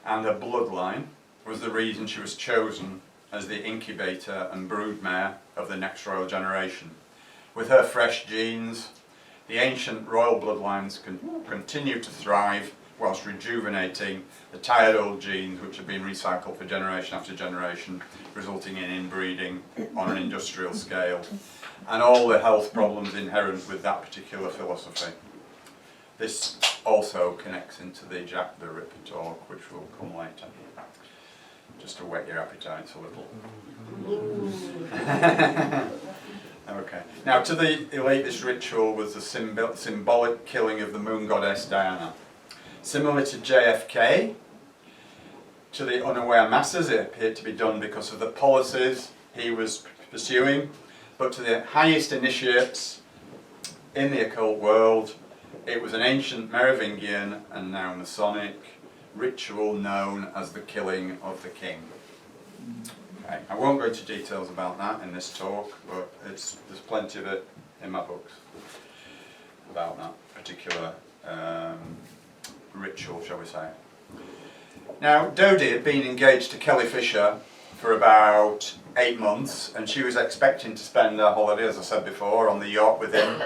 and her bloodline was the reason she was chosen as the incubator and broodmare of the next royal generation. With her fresh genes, the ancient royal bloodlines can continue to thrive whilst rejuvenating the tired old genes which have been recycled for generation after generation, resulting in inbreeding on an industrial scale, and all the health problems inherent with that particular philosophy. This also connects into the Jack the Ripper talk, which will come later, just to whet your appetites a little. Okay. Now, to the elite, this ritual was the symbolic killing of the moon goddess Diana. Similar to JFK, to the unaware masses, it appeared to be done because of the policies he was pursuing, but to the highest initiates in the occult world, it was an ancient Merovingian and now Masonic ritual known as the killing of the king. Okay. I won't go into details about that in this talk, but there's plenty of it in my books about that particular ritual, shall we say. Now, Dodie had been engaged to Kelly Fisher for about 8 months, and she was expecting to spend her holiday, as I said before, on the yacht with him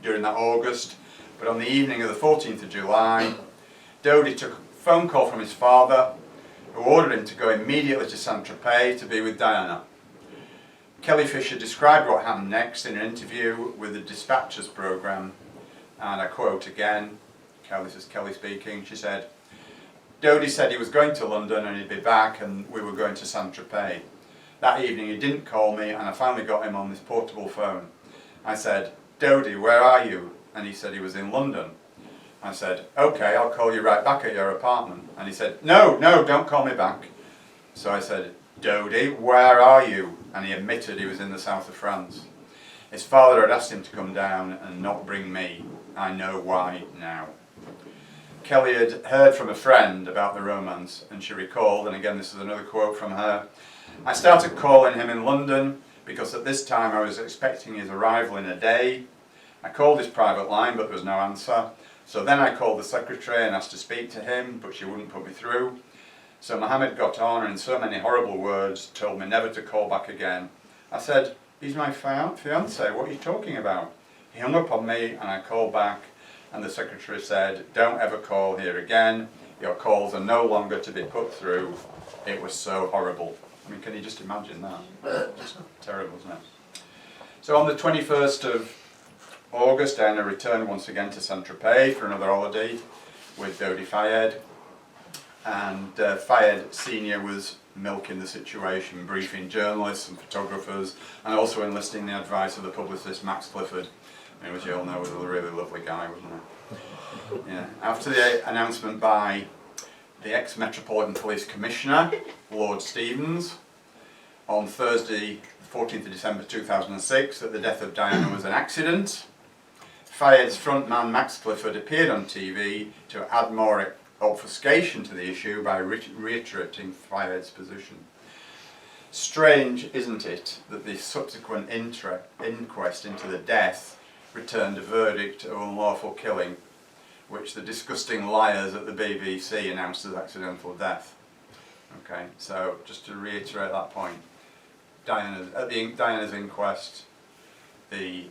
during that August. But on the evening of the 14th of July, Dodie took a phone call from his father, who ordered him to go immediately to Saint-Tropez to be with Diana. Kelly Fisher described what happened next in an interview with the Dispatches programme, and I quote again, this is Kelly speaking, she said, "Dodie said he was going to London and he'd be back and we were going to Saint-Tropez. That evening he didn't call me and I finally got him on this portable phone. I said, 'Dodie, where are you?' And he said he was in London. I said, 'Okay, I'll call you right back at your apartment.' And he said, 'No, don't call me back.' So I said, 'Dodie, where are you?' And he admitted he was in the south of France. His father had asked him to come down and not bring me. I know why now." Kelly had heard from a friend about the romance, and she recalled, and again this is another quote from her, "I started calling him in London because at this time I was expecting his arrival in a day. I called his private line but there was no answer. So then I called the secretary and asked to speak to him, but she wouldn't put me through. So Mohammed got on and in so many horrible words told me never to call back again. I said, 'He's my fiancé, what are you talking about?' He hung up on me and I called back and the secretary said, 'Don't ever call here again. Your calls are no longer to be put through.' It was so horrible." I mean, can you just imagine that? Just terrible, isn't it? So on the 21st of August, Diana returned once again to Saint-Tropez for another holiday with Dodi Fayed. And Fayed Senior was milking the situation, briefing journalists and photographers, and also enlisting the advice of the publicist Max Clifford, who, as you all know, was a really lovely guy, wasn't he? Yeah. After the announcement by the ex-Metropolitan Police Commissioner, Lord Stevens, on Thursday, 14th of December 2006, that the death of Diana was an accident, Fayed's frontman Max Clifford appeared on TV to add more obfuscation to the issue by reiterating Fayed's position. Strange, isn't it, that the subsequent inquest into the death returned a verdict of unlawful killing, which the disgusting liars at the BBC announced as accidental death. Okay, so just to reiterate that point, at Diana's inquest, the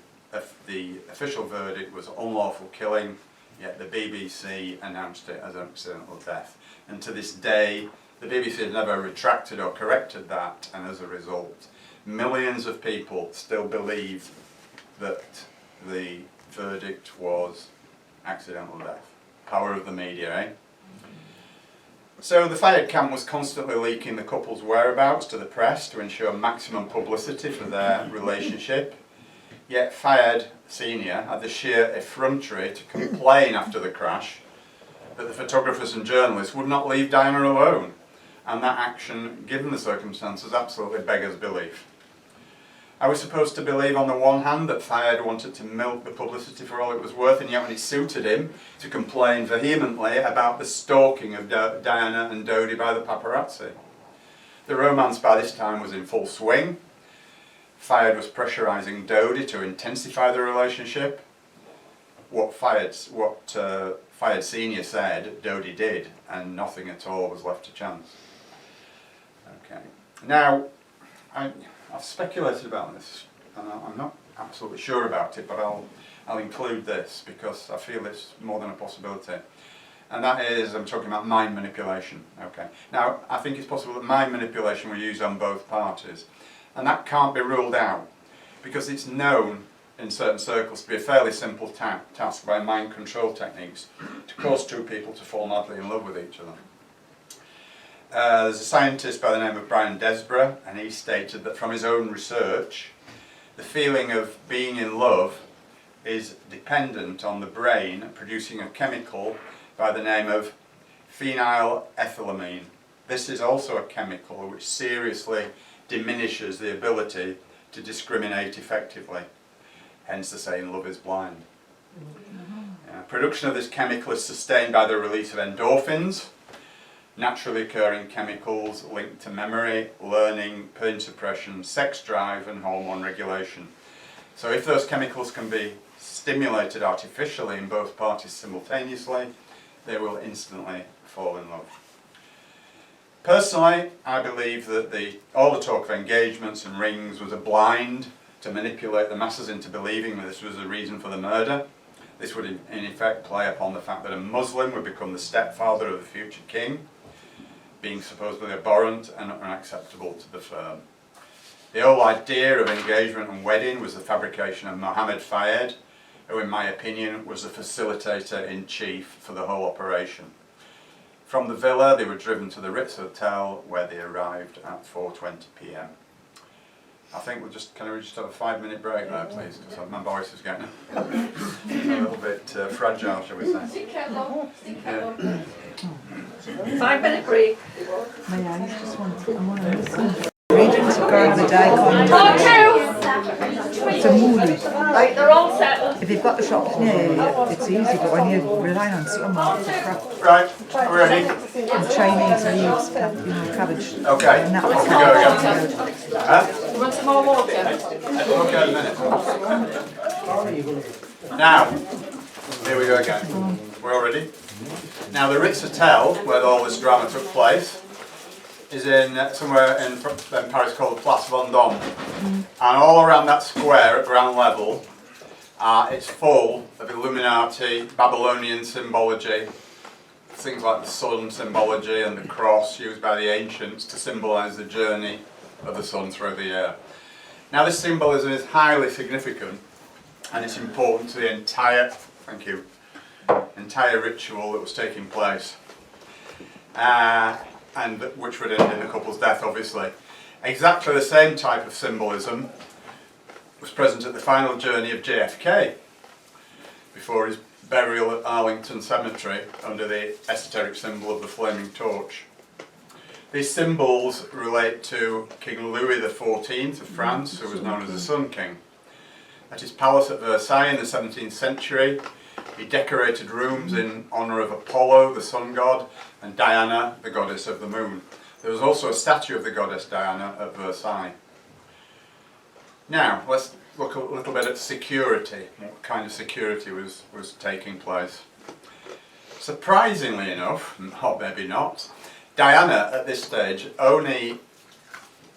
official verdict was unlawful killing, yet the BBC announced it as an accidental death. And to this day, the BBC has never retracted or corrected that, and as a result, millions of people still believe that the verdict was accidental death. Power of the media, eh? So the Fayed camp was constantly leaking the couple's whereabouts to the press to ensure maximum publicity for their relationship. Yet Fayed Senior had the sheer effrontery to complain after the crash that the photographers and journalists would not leave Diana alone, and that action, given the circumstances, absolutely beggars belief. I was supposed to believe on the one hand that Fayed wanted to milk the publicity for all it was worth, and yet when it suited him to complain vehemently about the stalking of Diana and Dodi by the paparazzi. The romance by this time was in full swing. Fayed was pressurising Dodi to intensify the relationship. What Fayed Senior said, Dodi did, and nothing at all was left to chance. Okay. Now, I've speculated about this, and I'm not absolutely sure about it, but I'll include this because I feel it's more than a possibility. And that is, I'm talking about mind manipulation. Okay. Now, I think it's possible that mind manipulation will use on both parties, and that can't be ruled out because it's known in certain circles to be a fairly simple task by mind control techniques to cause two people to fall madly in love with each other. There's a scientist by the name of Brian Desborough, and he stated that from his own research, the feeling of being in love is dependent on the brain producing a chemical by the name of phenylethylamine. This is also a chemical which seriously diminishes the ability to discriminate effectively. Hence the saying, love is blind. Production of this chemical is sustained by the release of endorphins, naturally occurring chemicals linked to memory, learning, pain suppression, sex drive and hormone regulation. So if those chemicals can be stimulated artificially in both parties simultaneously, they will instantly fall in love. Personally, I believe that all the talk of engagements and rings was a blind to manipulate the masses into believing that this was the reason for the murder. This would in effect play upon the fact that a Muslim would become the stepfather of the future king, being supposedly abhorrent and unacceptable to the firm. The whole idea of engagement and wedding was the fabrication of Mohammed Fayed, who in my opinion was the facilitator-in-chief for the whole operation. From the villa they were driven to the Ritz Hotel where they arrived at 4:20 p.m. I think can we just have a 5-minute break there please, because my voice is getting a little bit fragile, shall we say. 5-minute break. My eyes just want to listen. Reading to girl with eye contact. Part two! It's a movie. Right, they're all settled. If you've got the shops near you, it's easy, but when you're relying on supermarkets, it's crap. Right, are we ready? And Chinese leaves, cabbage. Okay, And that off we go again. Huh? You want some more water? Okay, a minute. Now, here we go again. We're all ready? Now the Ritz Hotel, where all this drama took place, is in somewhere in Paris called the Place Vendôme. And all around that square at ground level, it's full of Illuminati, Babylonian symbology, things like the sun symbology and the cross used by the ancients to symbolise the journey of the sun through the air. Now this symbolism is highly significant and it's important to the entire ritual that was taking place. And which would end in the couple's death, obviously. Exactly the same type of symbolism was present at the final journey of JFK before his burial at Arlington Cemetery under the esoteric symbol of the flaming torch. These symbols relate to King Louis XIV of France, who was known as the Sun King. At his palace at Versailles in the 17th century, he decorated rooms in honour of Apollo, the sun god, and Diana, the goddess of the moon. There was also a statue of the goddess Diana at Versailles. Now, let's look a little bit at security. What kind of security was taking place? Surprisingly enough, or maybe not, Diana at this stage only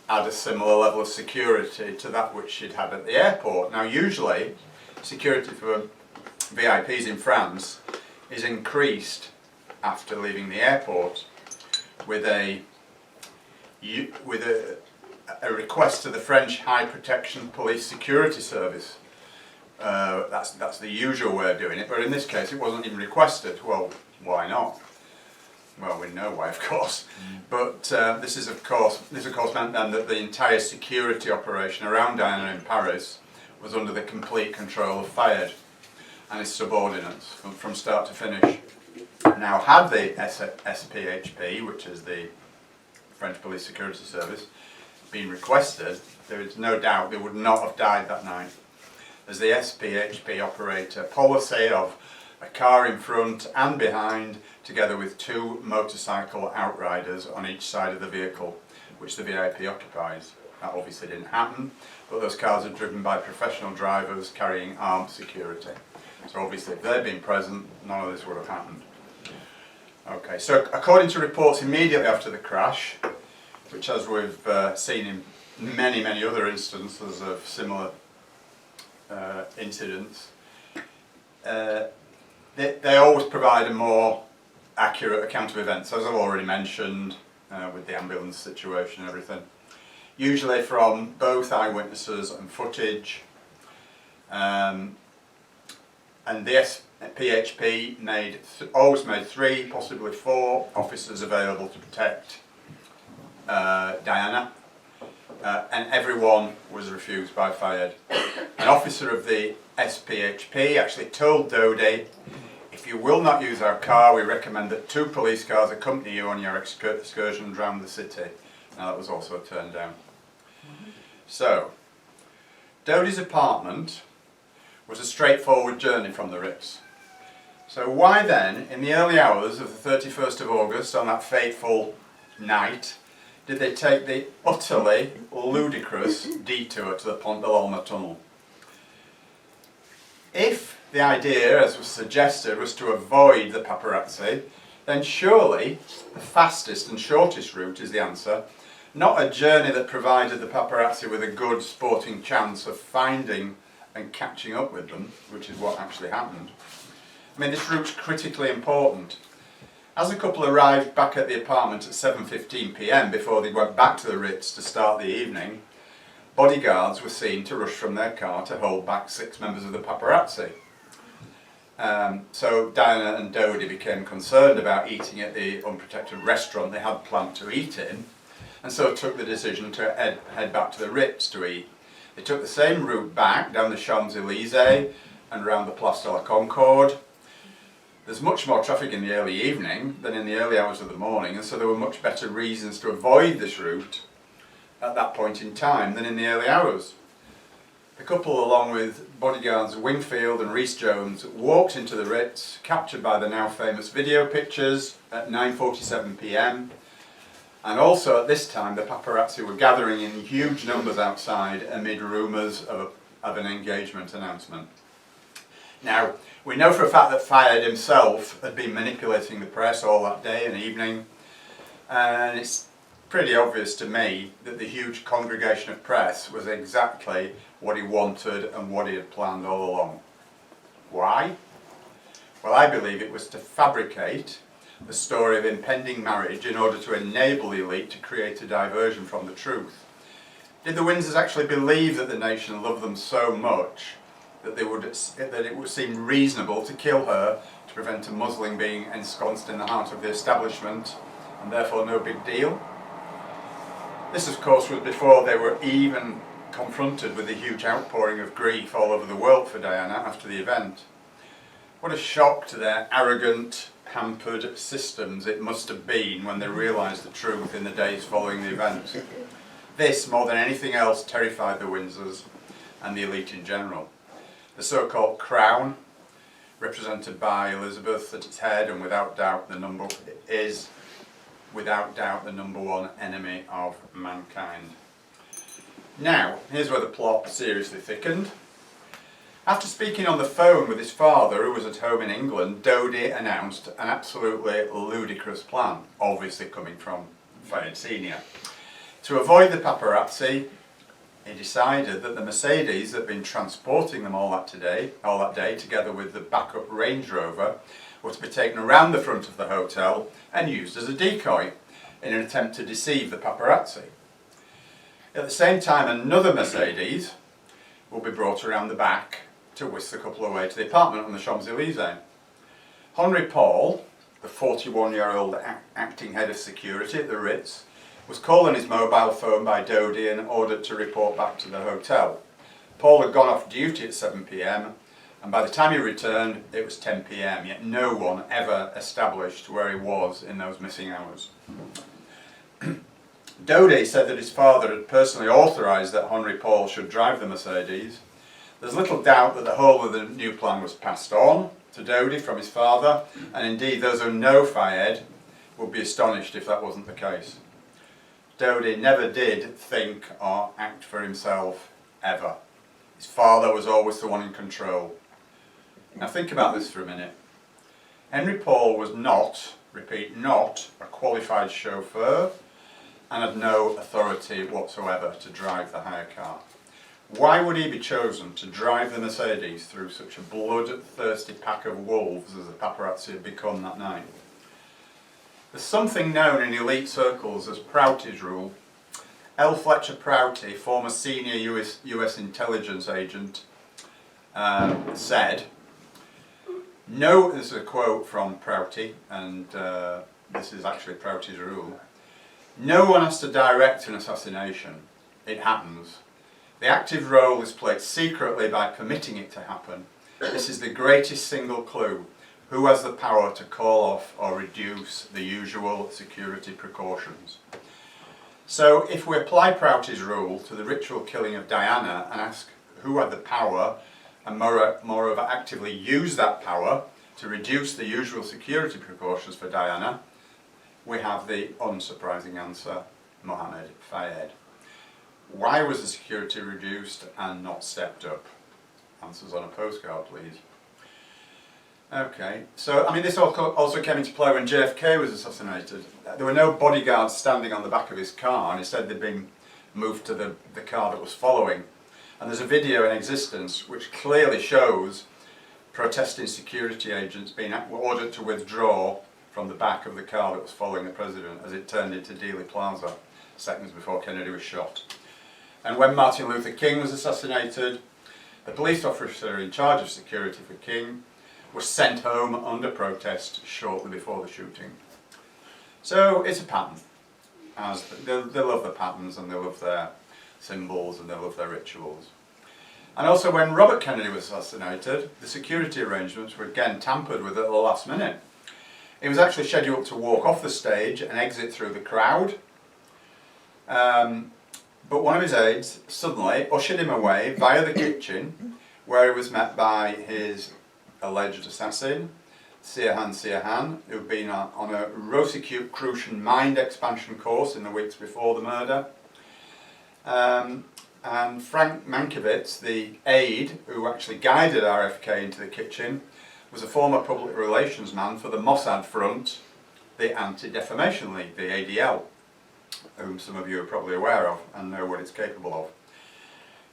had a similar level of security to that which she'd had at the airport. Now usually, security for VIPs in France is increased after leaving the airport with a request to the French High Protection Police Security Service. That's the usual way of doing it, but in this case it wasn't even requested. Well, why not? Well, we know why, of course. But this of course meant then that the entire security operation around Diana in Paris was under the complete control of Fayed and his subordinates from start to finish. Now, had the SPHP, which is the French Police Security Service, been requested, there is no doubt they would not have died that night, as the SPHP operate a policy of a car in front and behind, together with 2 motorcycle outriders on each side of the vehicle, which the VIP occupies. That obviously didn't happen, but those cars are driven by professional drivers carrying armed security. So obviously if they'd been present, none of this would have happened. Okay, so according to reports immediately after the crash, which as we've seen in many other instances of similar incidents, they always provide a more accurate account of events, as I've already mentioned, with the ambulance situation and everything. Usually from both eyewitnesses and footage. And the PHP always made 3, possibly 4 officers available to protect Diana, and everyone was refused by Fayed. An officer of the SPHP actually told Dodi, "If you will not use our car, we recommend that 2 police cars accompany you on your excursions around the city." Now that was also turned down. So, Dodi's apartment was a straightforward journey from the Ritz. So why then, in the early hours of the 31st of August, on that fateful night, did they take the utterly ludicrous detour to the Pont de l'Alma tunnel? If the idea, as was suggested, was to avoid the paparazzi, then surely the fastest and shortest route is the answer, not a journey that provided the paparazzi with a good sporting chance of finding and catching up with them, which is what actually happened. I mean, this route's critically important. As the couple arrived back at the apartment at 7:15 PM before they went back to the Ritz to start the evening, bodyguards were seen to rush from their car to hold back 6 members of the paparazzi. So Diana and Dodi became concerned about eating at the unprotected restaurant they had planned to eat in, and so took the decision to head back to the Ritz to eat. They took the same route back down the Champs-Élysées and round the Place de la Concorde. There's much more traffic in the early evening than in the early hours of the morning, and so there were much better reasons to avoid this route at that point in time than in the early hours. The couple, along with bodyguards Wingfield and Rhys Jones, walked into the Ritz, captured by the now famous video pictures at 9:47 PM. And also at this time the paparazzi were gathering in huge numbers outside amid rumours of an engagement announcement. Now, we know for a fact that Fayed himself had been manipulating the press all that day and evening, and it's pretty obvious to me that the huge congregation of press was exactly what he wanted and what he had planned all along. Why? Well, I believe it was to fabricate the story of impending marriage in order to enable the elite to create a diversion from the truth. Did the Windsors actually believe that the nation loved them so much that it would seem reasonable to kill her to prevent a Muslim being ensconced in the heart of the establishment, and therefore no big deal? This, of course, was before they were even confronted with the huge outpouring of grief all over the world for Diana after the event. What a shock to their arrogant, pampered systems it must have been when they realised the truth in the days following the event. This, more than anything else, terrified the Windsors and the elite in general. The so-called crown, represented by Elizabeth at its head, and without doubt the number one enemy of mankind. Now, here's where the plot seriously thickened. After speaking on the phone with his father, who was at home in England, Dodi announced an absolutely ludicrous plan, obviously coming from Fayed Senior. To avoid the paparazzi, he decided that the Mercedes that had been transporting them all that day, together with the backup Range Rover, were to be taken around the front of the hotel and used as a decoy in an attempt to deceive the paparazzi. At the same time, another Mercedes will be brought around the back to whisk the couple away to the apartment on the Champs-Élysées. Henry Paul, the 41-year-old acting head of security at the Ritz, was called on his mobile phone by Dodi and ordered to report back to the hotel. Paul had gone off duty at 7 PM, and by the time he returned it was 10 PM, yet no one ever established where he was in those missing hours. Dodi said that his father had personally authorised that Henry Paul should drive the Mercedes. There's little doubt that the whole of the new plan was passed on to Dodi from his father, and indeed those who know Fayed would be astonished if that wasn't the case. Dodi never did think or act for himself, ever. His father was always the one in control. Now think about this for a minute. Henry Paul was not, repeat, not a qualified chauffeur and had no authority whatsoever to drive the hire car. Why would he be chosen to drive the Mercedes through such a bloodthirsty pack of wolves as the paparazzi had become that night? There's something known in elite circles as Prouty's rule. L. Fletcher Prouty, former senior US intelligence agent, said, "No," this is a quote from Prouty, and this is actually Prouty's rule, "No one has to direct an assassination. It happens. The active role is played secretly by permitting it to happen. This is the greatest single clue. Who has the power to call off or reduce the usual security precautions?" So if we apply Prouty's rule to the ritual killing of Diana and ask who had the power and moreover actively use that power to reduce the usual security precautions for Diana, we have the unsurprising answer: Mohammed Fayed. Why was the security reduced and not stepped up? Answers on a postcard, please. Okay, so I mean this also came into play when JFK was assassinated. There were no bodyguards standing on the back of his car, and instead they'd been moved to the car that was following. And there's a video in existence which clearly shows protesting security agents being ordered to withdraw from the back of the car that was following the president as it turned into Dealey Plaza seconds before Kennedy was shot. And when Martin Luther King was assassinated, the police officer in charge of security for King was sent home under protest shortly before the shooting. So it's a pattern. As they love the patterns, and they love their symbols, and they love their rituals. And also when Robert Kennedy was assassinated, the security arrangements were again tampered with at the last minute. He was actually scheduled to walk off the stage and exit through the crowd. But one of his aides suddenly ushered him away via the kitchen, where he was met by his alleged assassin, Sirhan, who'd been on a Rosicrucian mind expansion course in the weeks before the murder. And Frank Mankiewicz, the aide who actually guided RFK into the kitchen, was a former public relations man for the Mossad Front, the Anti-Defamation League, the ADL, whom some of you are probably aware of and know what it's capable of.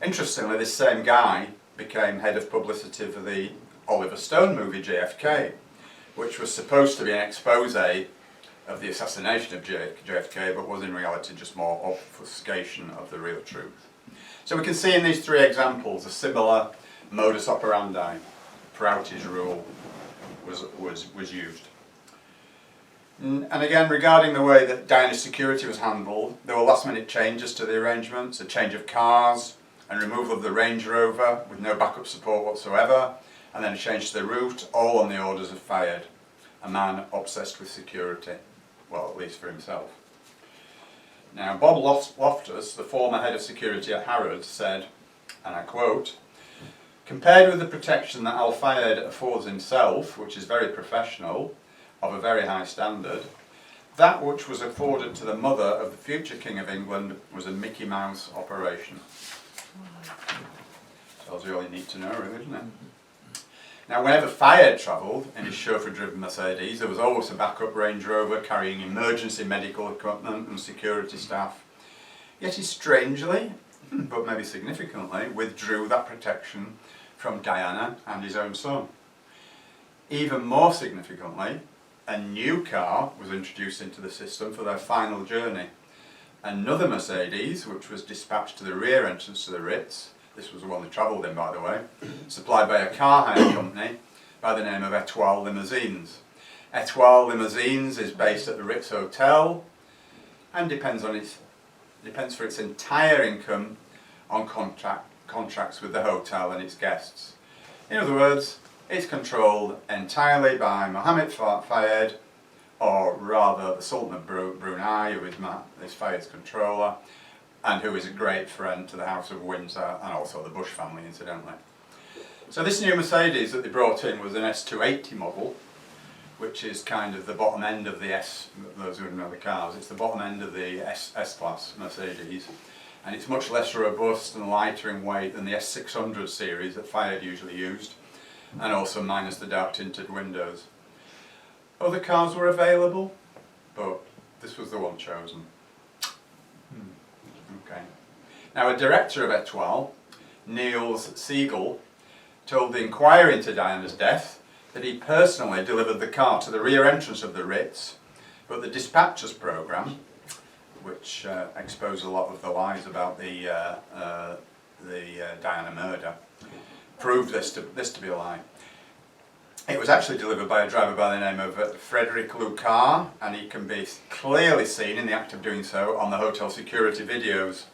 Interestingly, this same guy became head of publicity for the Oliver Stone movie JFK, which was supposed to be an expose of the assassination of JFK, but was in reality just more obfuscation of the real truth. So we can see in these three examples a similar modus operandi. Prouty's rule was used. And again, regarding the way that Diana's security was handled, there were last minute changes to the arrangements, a change of cars and removal of the Range Rover with no backup support whatsoever, and then a change to the route, all on the orders of Fayed, a man obsessed with security, well, at least for himself. Now, Bob Loftus, the former head of security at Harrods, said, and I quote, "Compared with the protection that Al-Fayed affords himself, which is very professional, of a very high standard, that which was afforded to the mother of the future King of England was a Mickey Mouse operation." Tells you all you need to know, really, doesn't it? Now, whenever Fayed travelled in his chauffeur-driven Mercedes, there was always a backup Range Rover carrying emergency medical equipment and security staff. Yet he strangely, but maybe significantly, withdrew that protection from Diana and his own son. Even more significantly, a new car was introduced into the system for their final journey. Another Mercedes, which was dispatched to the rear entrance to the Ritz, this was the one they travelled in by the way, supplied by a car hire company by the name of Etoile Limousines. Etoile Limousines is based at the Ritz Hotel and depends for its entire income on contracts with the hotel and its guests. In other words, it's controlled entirely by Mohammed Fayed, or rather the Sultan of Brunei, who is Fayed's controller, and who is a great friend to the House of Windsor and also the Bush family, incidentally. So this new Mercedes that they brought in was an S280 model, which is kind of the bottom end of the those who know the cars, it's the bottom end of the S-Class Mercedes, and it's much less robust and lighter in weight than the S600 series that Fayed usually used, and also minus the dark tinted windows. Other cars were available, but this was the one chosen. Okay. Now, a director of Etoile, Niels Siegel, told the inquiry into Diana's death that he personally delivered the car to the rear entrance of the Ritz, but the dispatchers programme, which exposed a lot of the lies about the Diana murder, proved this to be a lie. It was actually delivered by a driver by the name of Frederick Lucar, and he can be clearly seen in the act of doing so on the hotel security videos.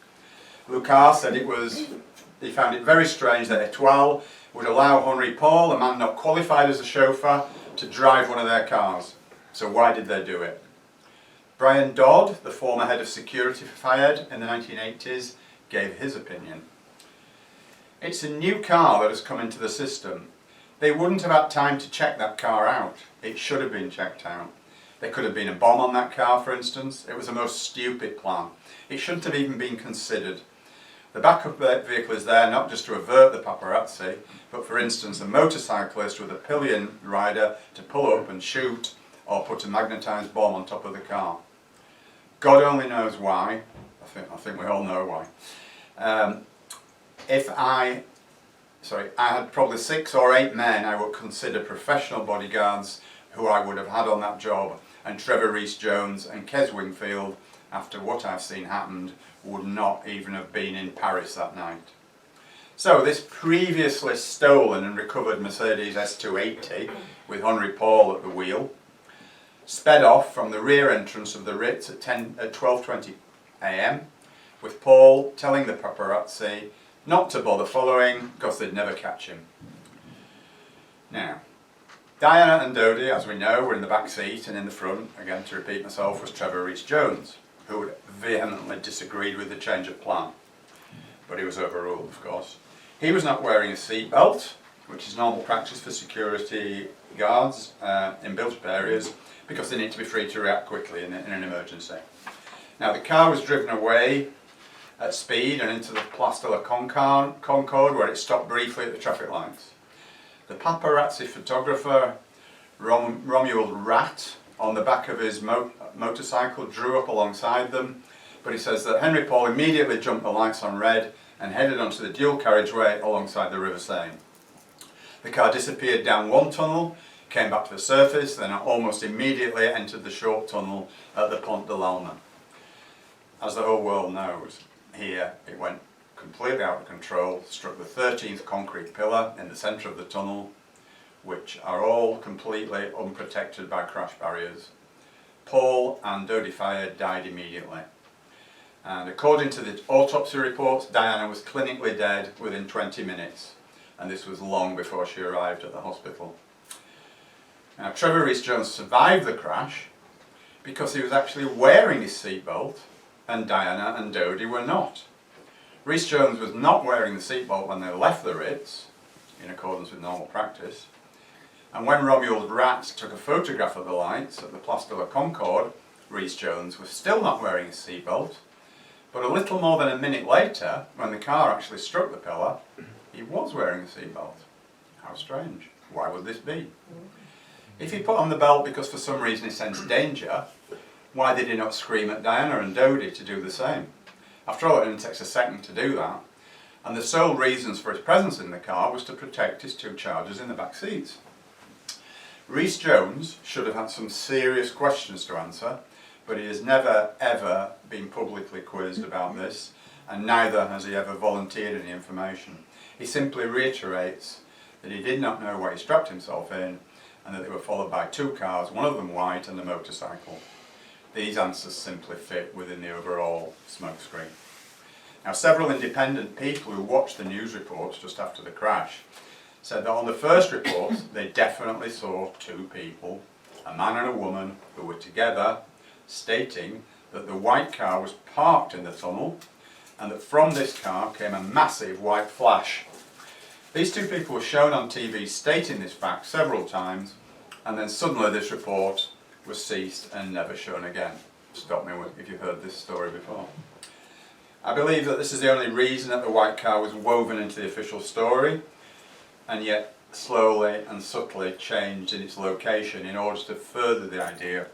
Lucar said he found it very strange that Etoile would allow Henri Paul, a man not qualified as a chauffeur, to drive one of their cars. So why did they do it? Brian Dodd, the former head of security for Fayed in the 1980s, gave his opinion. It's a new car that has come into the system. They wouldn't have had time to check that car out. It should have been checked out. There could have been a bomb on that car, for instance. It was the most stupid plan. It shouldn't have even been considered. The backup vehicle is there not just to avert the paparazzi, but for instance a motorcyclist with a pillion rider to pull up and shoot or put a magnetised bomb on top of the car. God only knows why. I think we all know why. I had probably 6 or 8 men I would consider professional bodyguards who I would have had on that job, and Trevor Rees-Jones and Kes Wingfield, after what I've seen happened, would not even have been in Paris that night. So this previously stolen and recovered Mercedes S280 with Henri Paul at the wheel sped off from the rear entrance of the Ritz at 12:20 a.m. with Paul telling the paparazzi not to bother following because they'd never catch him. Now, Diana and Dodie, as we know, were in the back seat, and in the front, again to repeat myself, was Trevor Rees-Jones, who had vehemently disagreed with the change of plan. But he was overruled, of course. He was not wearing a seat belt, which is normal practice for security guards in built-up areas, because they need to be free to react quickly in an emergency. Now, the car was driven away at speed and into the Place de la Concorde, where it stopped briefly at the traffic lights. The paparazzi photographer, Romuald Rat, on the back of his motorcycle, drew up alongside them, but he says that Henri Paul immediately jumped the lights on red and headed onto the dual carriageway alongside the River Seine. The car disappeared down one tunnel, came back to the surface, then almost immediately entered the short tunnel at the Pont de l'Alma. As the whole world knows, here it went completely out of control, struck the 13th concrete pillar in the centre of the tunnel, which are all completely unprotected by crash barriers. Paul and Dodie Fayed died immediately. And according to the autopsy reports, Diana was clinically dead within 20 minutes, and this was long before she arrived at the hospital. Now, Trevor Rees-Jones survived the crash because he was actually wearing his seatbelt, and Diana and Dodie were not. Rees-Jones was not wearing the seatbelt when they left the Ritz, in accordance with normal practice, and when Romuald Rat took a photograph of the lights at the Place de la Concorde, Rees-Jones was still not wearing his seatbelt, but a little more than a minute later, when the car actually struck the pillar, he was wearing a seatbelt. How strange. Why would this be? If he put on the belt because for some reason he sensed danger, why did he not scream at Diana and Dodie to do the same? After all, it only takes a second to do that, and the sole reasons for his presence in the car was to protect his 2 charges in the back seats. Rees-Jones should have had some serious questions to answer, but he has never ever been publicly quizzed about this, and neither has he ever volunteered any information. He simply reiterates that he did not know why he strapped himself in, and that they were followed by 2 cars, one of them white and a motorcycle. These answers simply fit within the overall smokescreen. Now, several independent people who watched the news reports just after the crash said that on the first report they definitely saw 2 people, a man and a woman, who were together, stating that the white car was parked in the tunnel and that from this car came a massive white flash. These 2 people were shown on TV stating this fact several times, and then suddenly this report was ceased and never shown again. Stop me if you've heard this story before. I believe that this is the only reason that the white car was woven into the official story, and yet slowly and subtly changed in its location in order to further the idea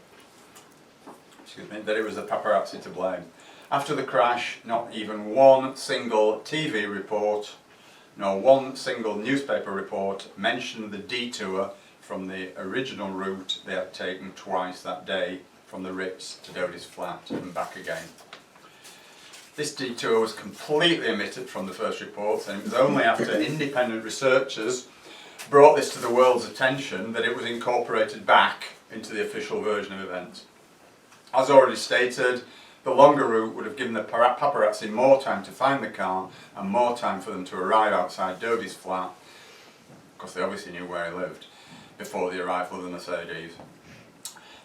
that it was the paparazzi to blame. After the crash, not even one single TV report nor one single newspaper report mentioned the detour from the original route they had taken twice that day from the Ritz to Dodie's flat and back again. This detour was completely omitted from the first reports, and it was only after independent researchers brought this to the world's attention that it was incorporated back into the official version of events. As already stated, the longer route would have given the paparazzi more time to find the car and more time for them to arrive outside Dodie's flat, because they obviously knew where he lived, before the arrival of the Mercedes.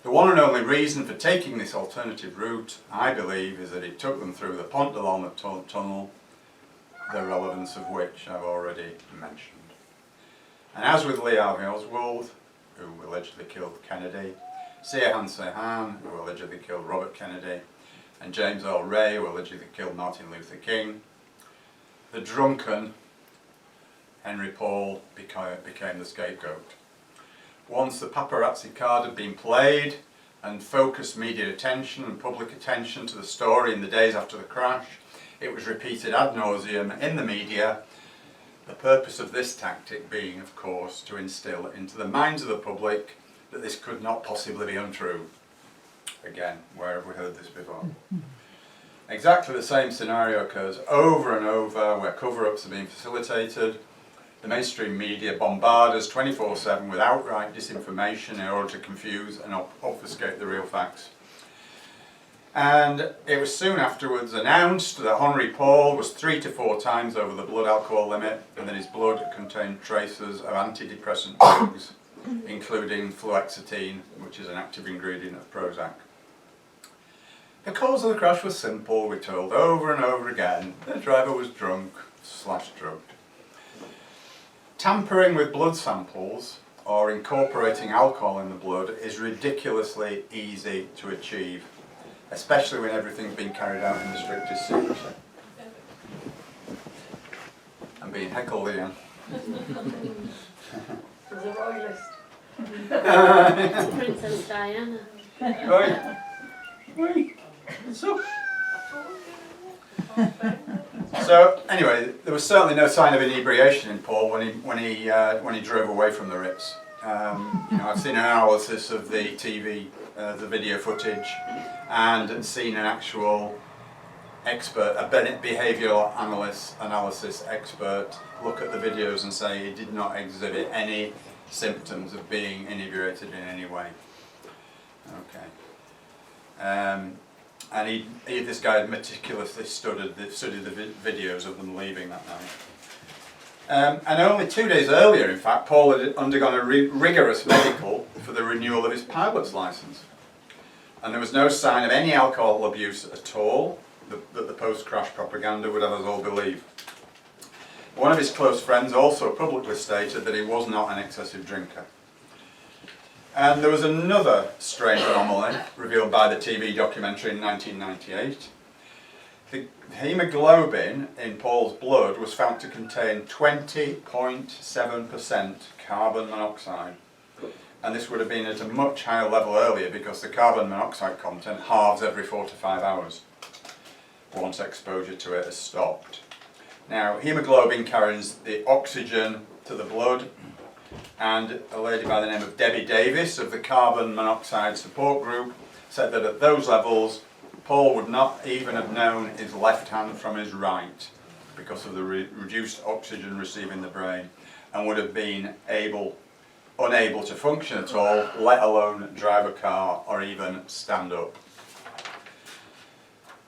The one and only reason for taking this alternative route, I believe, is that it took them through the Pont de l'Alma tunnel, the relevance of which I've already mentioned. And as with Lee Harvey Oswald, who allegedly killed Kennedy, Sirhan Sirhan, who allegedly killed Robert Kennedy, and James Earl Ray, who allegedly killed Martin Luther King, the drunken Henry Paul became the scapegoat. Once the paparazzi card had been played and focused media attention and public attention to the story in the days after the crash, it was repeated ad nauseum in the media, the purpose of this tactic being, of course, to instill into the minds of the public that this could not possibly be untrue. Again, where have we heard this before? Exactly the same scenario occurs over and over where cover-ups are being facilitated. The mainstream media bombard us 24/7 with outright disinformation in order to confuse and obfuscate the real facts. And it was soon afterwards announced that Henry Paul was 3 to 4 times over the blood alcohol limit, and that his blood contained traces of antidepressant drugs, including fluoxetine, which is an active ingredient of Prozac. The cause of the crash was simple, we're told over and over again. The driver was drunk/drugged. Tampering with blood samples or incorporating alcohol in the blood is ridiculously easy to achieve, especially when everything's been carried out in the strictest secrecy. I'm being heckled here. There's a royalist. Princess Diana. Right. Right. So anyway, there was certainly no sign of inebriation in Paul when he drove away from the Ritz. I've seen an analysis of the the video footage, and seen an actual expert, a behavioural analysis expert, look at the videos and say he did not exhibit any symptoms of being inebriated in any way. Okay. And this guy had meticulously studied the videos of them leaving that night. And only 2 days earlier, in fact, Paul had undergone a rigorous medical for the renewal of his pilot's licence. And there was no sign of any alcohol abuse at all that the post-crash propaganda would have us all believe. One of his close friends also publicly stated that he was not an excessive drinker. And there was another strange anomaly revealed by the TV documentary in 1998. The hemoglobin in Paul's blood was found to contain 20.7% carbon monoxide. And this would have been at a much higher level earlier because the carbon monoxide content halves every 4 to 5 hours once exposure to it has stopped. Now, hemoglobin carries the oxygen to the blood, and a lady by the name of Debbie Davis of the carbon monoxide support group said that at those levels Paul would not even have known his left hand from his right because of the reduced oxygen receiving the brain, and would have been unable to function at all, let alone drive a car or even stand up.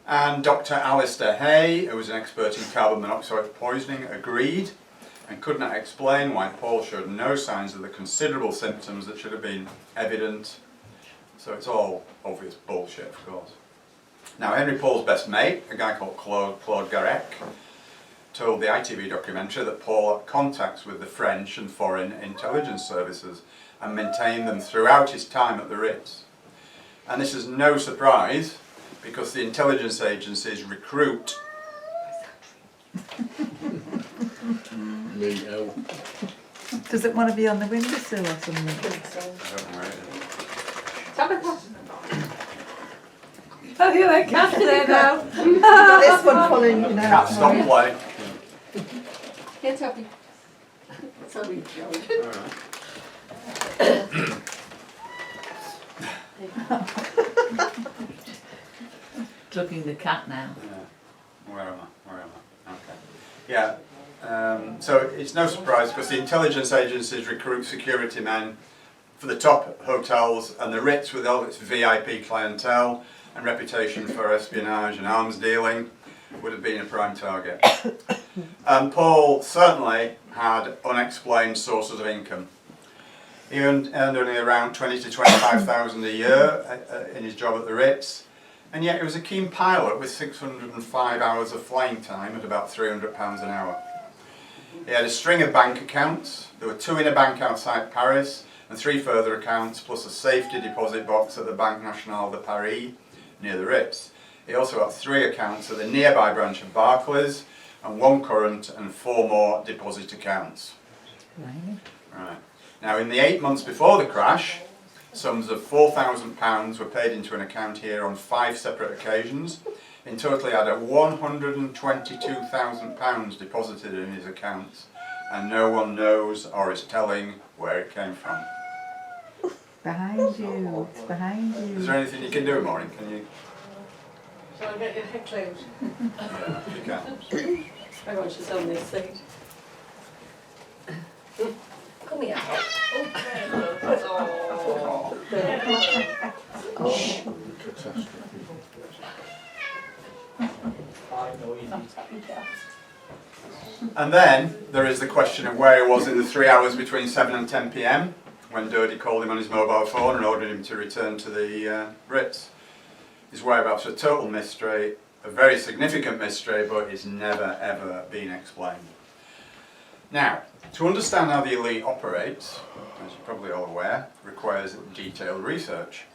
And Dr. Alistair Hay, who was an expert in carbon monoxide poisoning, agreed and could not explain why Paul showed no signs of the considerable symptoms that should have been evident. So it's all obvious bullshit, of course. Now, Henry Paul's best mate, a guy called Claude Garec, told the ITV documentary that Paul had contacts with the French and foreign intelligence services and maintained them throughout his time at the Ritz. And this is no surprise, because the intelligence agencies recruit Does it want to be on the windowsill or something? Tabitha. Oh, you're a cat there now. This one following you now. Cat stop play. Get happy. Sorry, George. Drugging the cat now. Yeah. Where am I? Okay. Yeah. So it's no surprise because the intelligence agencies recruit security men for the top hotels, and the Ritz, with all its VIP clientele and reputation for espionage and arms dealing, would have been a prime target. And Paul certainly had unexplained sources of income. He earned only around 20 to 25,000 a year in his job at the Ritz, and yet he was a keen pilot with 605 hours of flying time at about £300 an hour. He had a string of bank accounts. There were 2 in a bank outside Paris and 3 further accounts, plus a safety deposit box at the Banque Nationale de Paris near the Ritz. He also had 3 accounts at the nearby branch of Barclays, and 1 current and 4 more deposit accounts. Right. Now, in the 8 months before the crash, sums of £4,000 were paid into an account here on 5 separate occasions. In total, he had £122,000 deposited in his accounts, and no one knows or is telling where it came from. Behind you. It's behind you. Is there anything you can do, Maureen? Can you? Shall I get your head closed? Yeah, you can. Hang on, she's on this seat. Come here. And then there is the question of where he was in the 3 hours between 7 and 10 p.m. when Doherty called him on his mobile phone and ordered him to return to the Ritz. His whereabouts are a total mystery, a very significant mystery, but it's never ever been explained. Now, to understand how the elite operates, as you're probably all aware, requires detailed research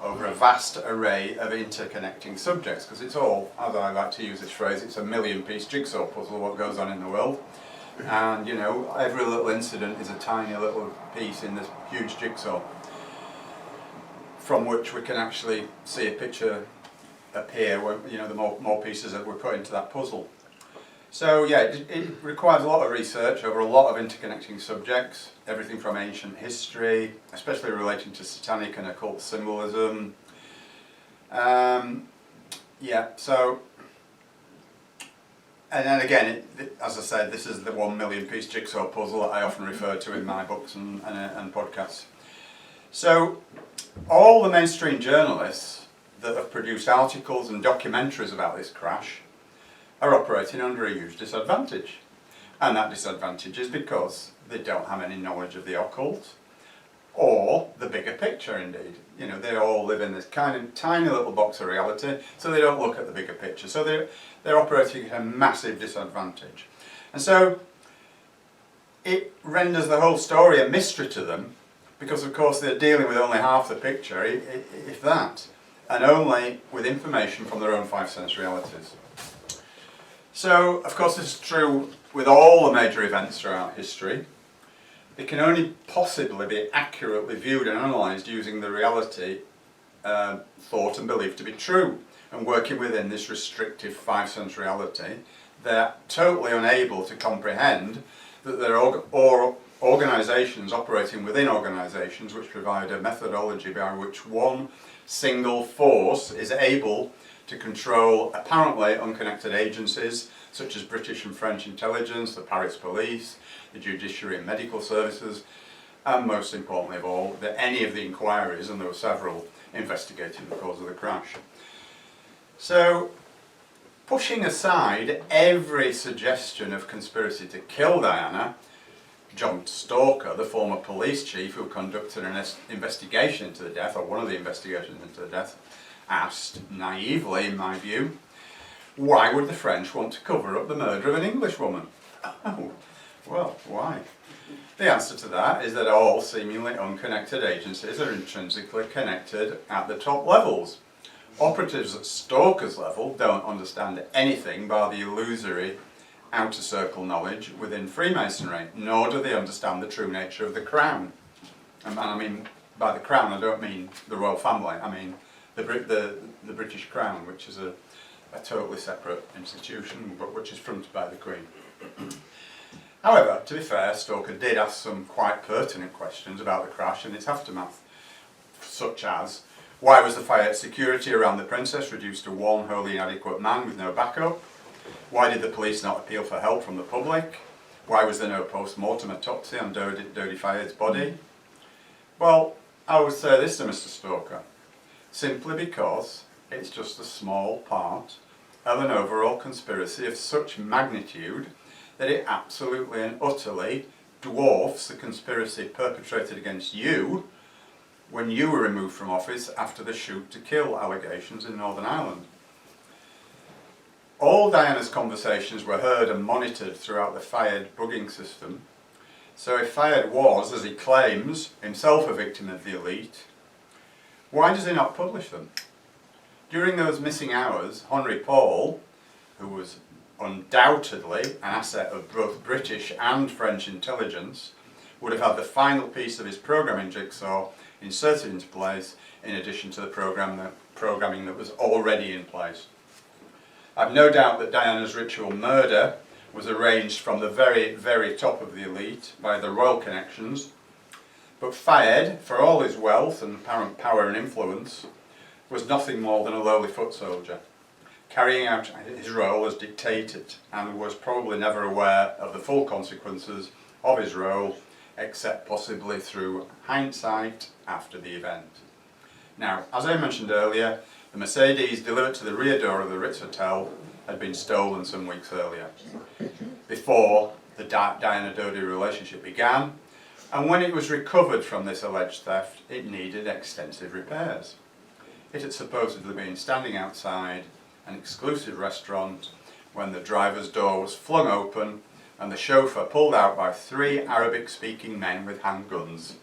over a vast array of interconnecting subjects, because it's all, as I like to use this phrase, it's a million-piece jigsaw puzzle, what goes on in the world. And, you know, every little incident is a tiny little piece in this huge jigsaw, from which we can actually see a picture appear, where, you know, the more pieces that were put into that puzzle. So yeah, it requires a lot of research over a lot of interconnecting subjects, everything from ancient history, especially relating to satanic and occult symbolism. Yeah, so, and then again, as I said, this is the 1 million piece jigsaw puzzle that I often refer to in my books and podcasts. So, all the mainstream journalists that have produced articles and documentaries about this crash are operating under a huge disadvantage. And that disadvantage is because they don't have any knowledge of the occult or the bigger picture, indeed. You know, they all live in this kind of tiny little box of reality, so they don't look at the bigger picture. So they're operating at a massive disadvantage. And so it renders the whole story a mystery to them, because of course they're dealing with only half the picture, if that, and only with information from their own 5 sense realities. So, of course, this is true with all the major events throughout history. They can only possibly be accurately viewed and analysed using the reality thought and believed to be true. And working within this restrictive 5 sense reality, they're totally unable to comprehend that there are organisations operating within organisations which provide a methodology by which one single force is able to control apparently unconnected agencies such as British and French intelligence, the Paris police, the judiciary and medical services, and most importantly of all, that any of the inquiries, and there were several, investigating the cause of the crash. So, pushing aside every suggestion of conspiracy to kill Diana, John Stalker, the former police chief who conducted an investigation into the death, or one of the investigations into the death, asked, naively in my view, why would the French want to cover up the murder of an Englishwoman? Oh, well, why? The answer to that is that all seemingly unconnected agencies are intrinsically connected at the top levels. Operatives at Stalker's level don't understand anything by the illusory outer circle knowledge within Freemasonry, nor do they understand the true nature of the crown. And I mean, by the crown I don't mean the royal family, I mean the British Crown, which is a totally separate institution, but which is fronted by the Queen. However, to be fair, Stoker did ask some quite pertinent questions about the crash and its aftermath, such as, why was the fire security around the Princess reduced to one wholly inadequate man with no backup? Why did the police not appeal for help from the public? Why was there no post-mortem autopsy on Dodie Fayed's body? Well, I would say this to Mr. Stoker, simply because it's just a small part of an overall conspiracy of such magnitude that it absolutely and utterly dwarfs the conspiracy perpetrated against you when you were removed from office after the shoot to kill allegations in Northern Ireland. All Diana's conversations were heard and monitored throughout the Fayed bugging system, so if Fayed was, as he claims, himself a victim of the elite, why does he not publish them? During those missing hours, Henry Paul, who was undoubtedly an asset of both British and French intelligence, would have had the final piece of his programming jigsaw inserted into place in addition to the programming that was already in place. I've no doubt that Diana's ritual murder was arranged from the very, very top of the elite by the royal connections, but Fayed, for all his wealth and apparent power and influence, was nothing more than a lowly foot soldier, carrying out his role as dictated, and was probably never aware of the full consequences of his role, except possibly through hindsight after the event. Now, as I mentioned earlier, the Mercedes delivered to the rear door of the Ritz Hotel had been stolen some weeks earlier, before the Diana Dodie relationship began, and when it was recovered from this alleged theft, it needed extensive repairs. It had supposedly been standing outside an exclusive restaurant when the driver's door was flung open and the chauffeur pulled out by 3 Arabic-speaking men with handguns.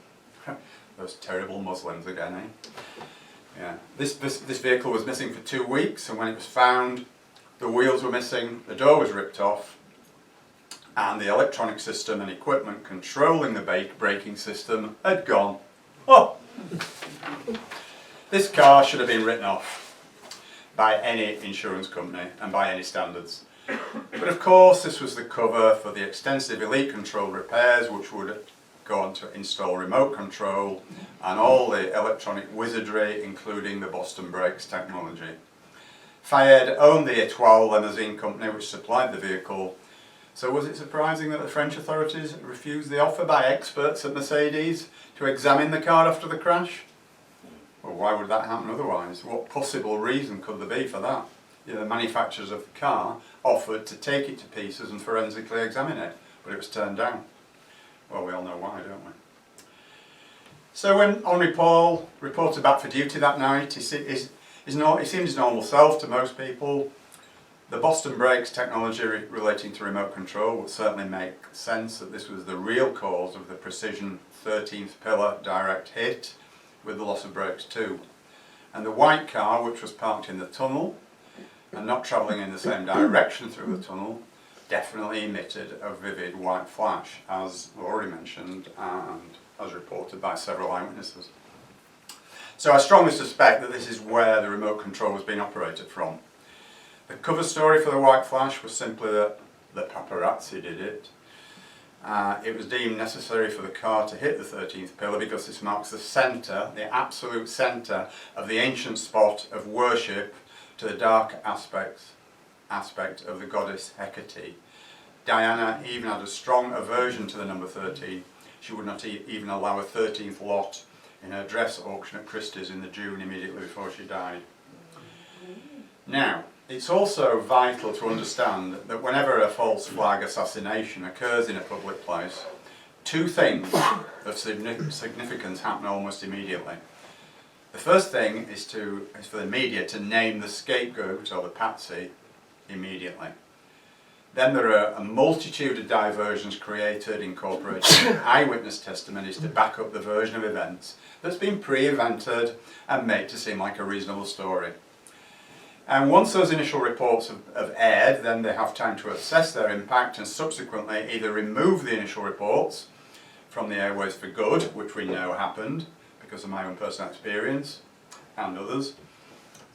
Those terrible Muslims again, eh? Yeah. This vehicle was missing for 2 weeks, and when it was found, the wheels were missing, the door was ripped off, and the electronic system and equipment controlling the braking system had gone. Oh! This car should have been written off by any insurance company and by any standards. But of course this was the cover for the extensive elite control repairs which would go on to install remote control and all the electronic wizardry, including the Boston Brakes technology. Fayed owned the Etoile limousine company which supplied the vehicle, so was it surprising that the French authorities refused the offer by experts at Mercedes to examine the car after the crash? Well, why would that happen otherwise? What possible reason could there be for that? You know, the manufacturers of the car offered to take it to pieces and forensically examine it, but it was turned down. Well, we all know why, don't we? So when Henry Paul reported back for duty that night, he seemed his normal self to most people. The Boston Brakes technology relating to remote control would certainly make sense that this was the real cause of the precision 13th pillar direct hit, with the loss of brakes too. And the white car, which was parked in the tunnel and not travelling in the same direction through the tunnel, definitely emitted a vivid white flash, as already mentioned and as reported by several eyewitnesses. So I strongly suspect that this is where the remote control was being operated from. The cover story for the white flash was simply that the paparazzi did it. It was deemed necessary for the car to hit the 13th pillar because this marks the centre, the absolute centre of the ancient spot of worship to the dark aspect of the goddess Hecate. Diana even had a strong aversion to the number 13. She would not even allow a 13th lot in her dress auction at Christie's in the June immediately before she died. Now, it's also vital to understand that whenever a false flag assassination occurs in a public place, 2 things of significance happen almost immediately. The first thing is for the media to name the scapegoat or the patsy immediately. Then there are a multitude of diversions created, incorporating eyewitness testimonies to back up the version of events that's been pre-invented and made to seem like a reasonable story. And once those initial reports have aired, then they have time to assess their impact and subsequently either remove the initial reports from the airways for good, which we know happened because of my own personal experience and others,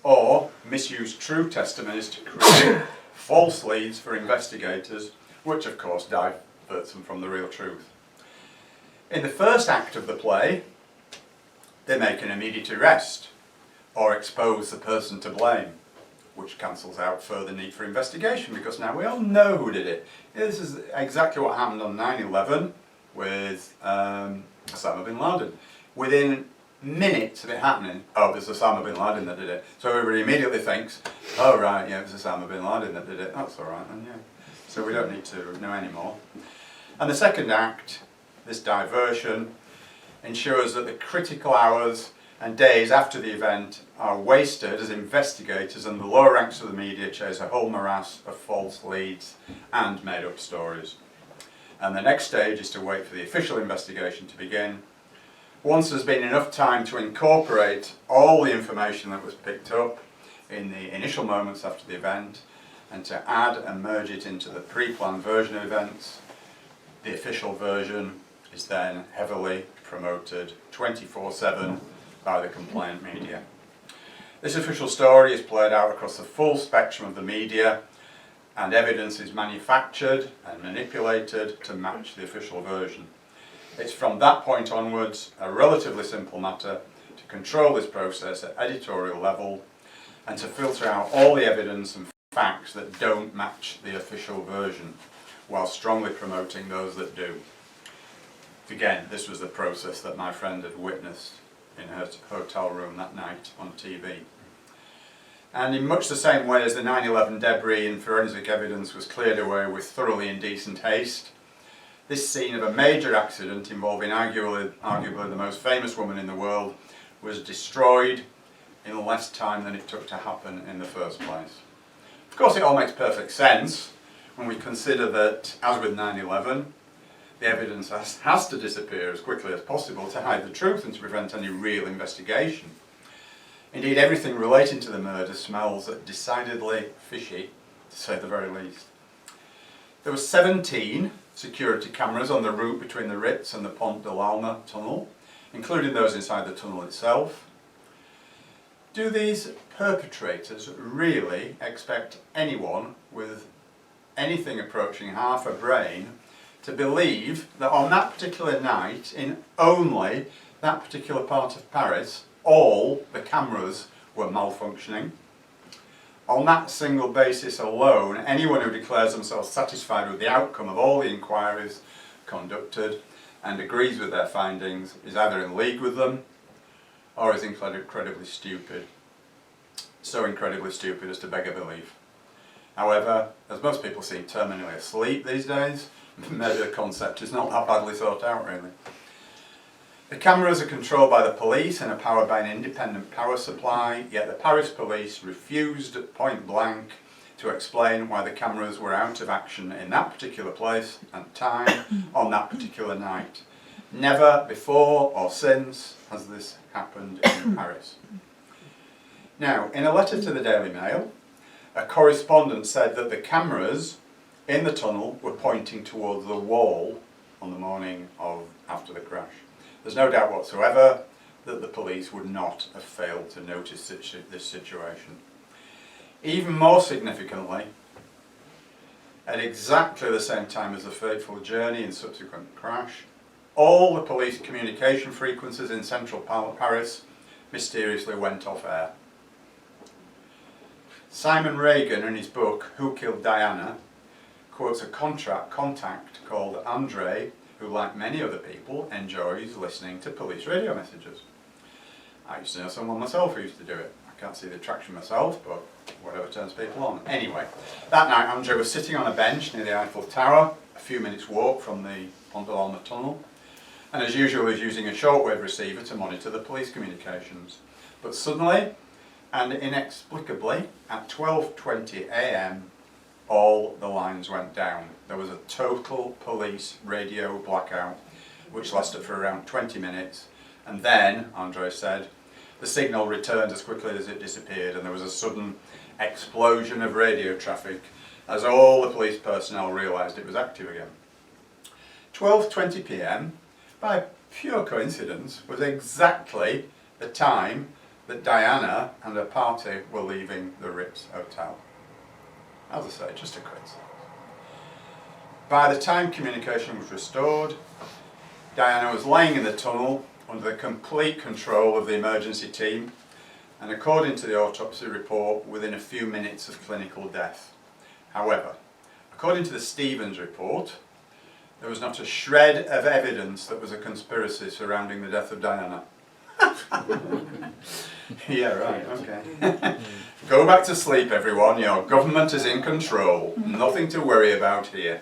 or misuse true testimonies to create false leads for investigators, which of course experts and from the real truth. In the first act of the play, they make an immediate arrest or expose the person to blame, which cancels out further need for investigation because now we all know who did it. This is exactly what happened on 9/11 with Osama bin Laden. Within minutes of it happening, oh, there's Osama bin Laden that did it. So everybody immediately thinks, oh right, yeah, it was Osama bin Laden that did it. That's all right then, yeah. So we don't need to know anymore. And the second act, this diversion, ensures that the critical hours and days after the event are wasted as investigators and the lower ranks of the media chase a whole morass of false leads and made up stories. And the next stage is to wait for the official investigation to begin. Once there's been enough time to incorporate all the information that was picked up in the initial moments after the event and to add and merge it into the pre-planned version of events, the official version is then heavily promoted 24/7 by the compliant media. This official story is played out across the full spectrum of the media, and evidence is manufactured and manipulated to match the official version. It's from that point onwards a relatively simple matter to control this process at editorial level and to filter out all the evidence and facts that don't match the official version, while strongly promoting those that do. Again, this was the process that my friend had witnessed in her hotel room that night on TV. And in much the same way as the 9/11 debris and forensic evidence was cleared away with thoroughly indecent haste, this scene of a major accident involving arguably the most famous woman in the world was destroyed in less time than it took to happen in the first place. Of course, it all makes perfect sense when we consider that, as with 9/11, the evidence has to disappear as quickly as possible to hide the truth and to prevent any real investigation. Indeed, everything relating to the murder smells decidedly fishy, to say the very least. There were 17 security cameras on the route between the Ritz and the Pont de l'Alma tunnel, including those inside the tunnel itself. Do these perpetrators really expect anyone with anything approaching half a brain to believe that on that particular night, in only that particular part of Paris, all the cameras were malfunctioning? On that single basis alone, anyone who declares themselves satisfied with the outcome of all the inquiries conducted and agrees with their findings is either in league with them or is incredibly stupid. So incredibly stupid as to beg a belief. However, as most people seem terminally asleep these days, maybe the concept is not that badly thought out really. The cameras are controlled by the police and are powered by an independent power supply, yet the Paris police refused at point blank to explain why the cameras were out of action in that particular place and time on that particular night. Never before or since has this happened in Paris. Now, in a letter to the Daily Mail, a correspondent said that the cameras in the tunnel were pointing towards the wall on the morning of after the crash. There's no doubt whatsoever that the police would not have failed to notice this situation. Even more significantly, at exactly the same time as the fateful journey and subsequent crash, all the police communication frequencies in central Paris mysteriously went off air. Simon Reagan, in his book Who Killed Diana, quotes a contact called Andre, who, like many other people, enjoys listening to police radio messages. I used to know someone myself who used to do it. I can't see the attraction myself, but whatever turns people on. Anyway, that night Andre was sitting on a bench near the Eiffel Tower, a few minutes walk from the Pont de l'Alma tunnel, and as usual was using a shortwave receiver to monitor the police communications. But suddenly and inexplicably, at 12:20 AM, all the lines went down. There was a total police radio blackout, which lasted for around 20 minutes, and then, Andre said, the signal returned as quickly as it disappeared, and there was a sudden explosion of radio traffic as all the police personnel realised it was active again. 12:20 PM, by pure coincidence, was exactly the time that Diana and her party were leaving the Ritz Hotel. As I say, just a coincidence. By the time communication was restored, Diana was lying in the tunnel under the complete control of the emergency team, and according to the autopsy report, within a few minutes of clinical death. However, according to the Stevens report, there was not a shred of evidence that was a conspiracy surrounding the death of Diana. Yeah, right, okay. Go back to sleep, everyone. Your government is in control. Nothing to worry about here.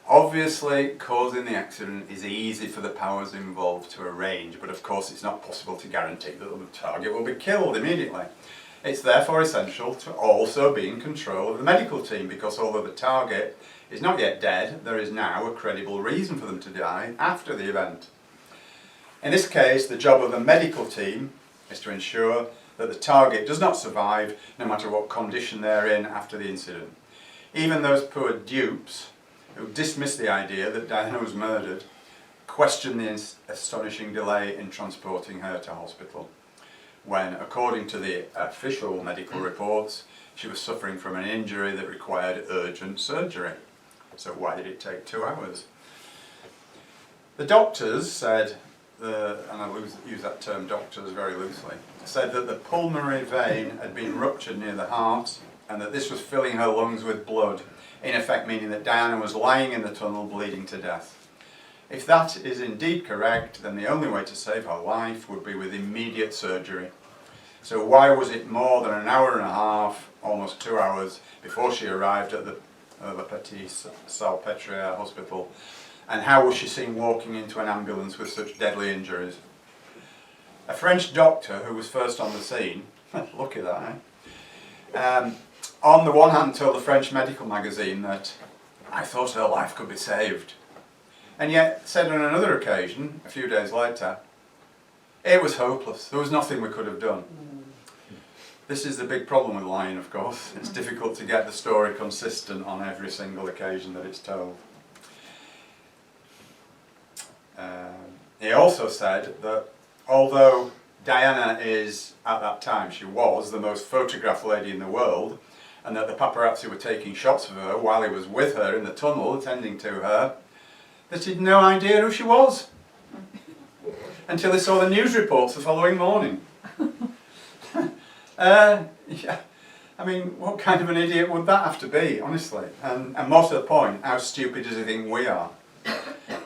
Obviously, causing the accident is easy for the powers involved to arrange, but of course it's not possible to guarantee that the target will be killed immediately. It's therefore essential to also be in control of the medical team, because although the target is not yet dead, there is now a credible reason for them to die after the event. In this case, the job of the medical team is to ensure that the target does not survive, no matter what condition they're in after the incident. Even those poor dupes who dismissed the idea that Diana was murdered questioned the astonishing delay in transporting her to hospital, when, according to the official medical reports, she was suffering from an injury that required urgent surgery. So why did it take 2 hours? The doctors said, and I use that term doctors very loosely, said that the pulmonary vein had been ruptured near the heart and that this was filling her lungs with blood, in effect meaning that Diana was lying in the tunnel bleeding to death. If that is indeed correct, then the only way to save her life would be with immediate surgery. So why was it more than an hour and a half, almost 2 hours, before she arrived at the Le Petit-Salpêtrière hospital? And how was she seen walking into an ambulance with such deadly injuries? A French doctor who was first on the scene, look at that, eh? On the one hand told the French medical magazine that, "I thought her life could be saved," and yet said on another occasion, a few days later, "It was hopeless, there was nothing we could have done." This is the big problem with lying, of course. It's difficult to get the story consistent on every single occasion that it's told. He also said that although Diana is, at that time, she was the most photographed lady in the world, and that the paparazzi were taking shots of her while he was with her in the tunnel, attending to her, that he'd no idea who she was until he saw the news reports the following morning. Yeah, I mean, what kind of an idiot would that have to be, honestly? And more to the point, how stupid does he think we are?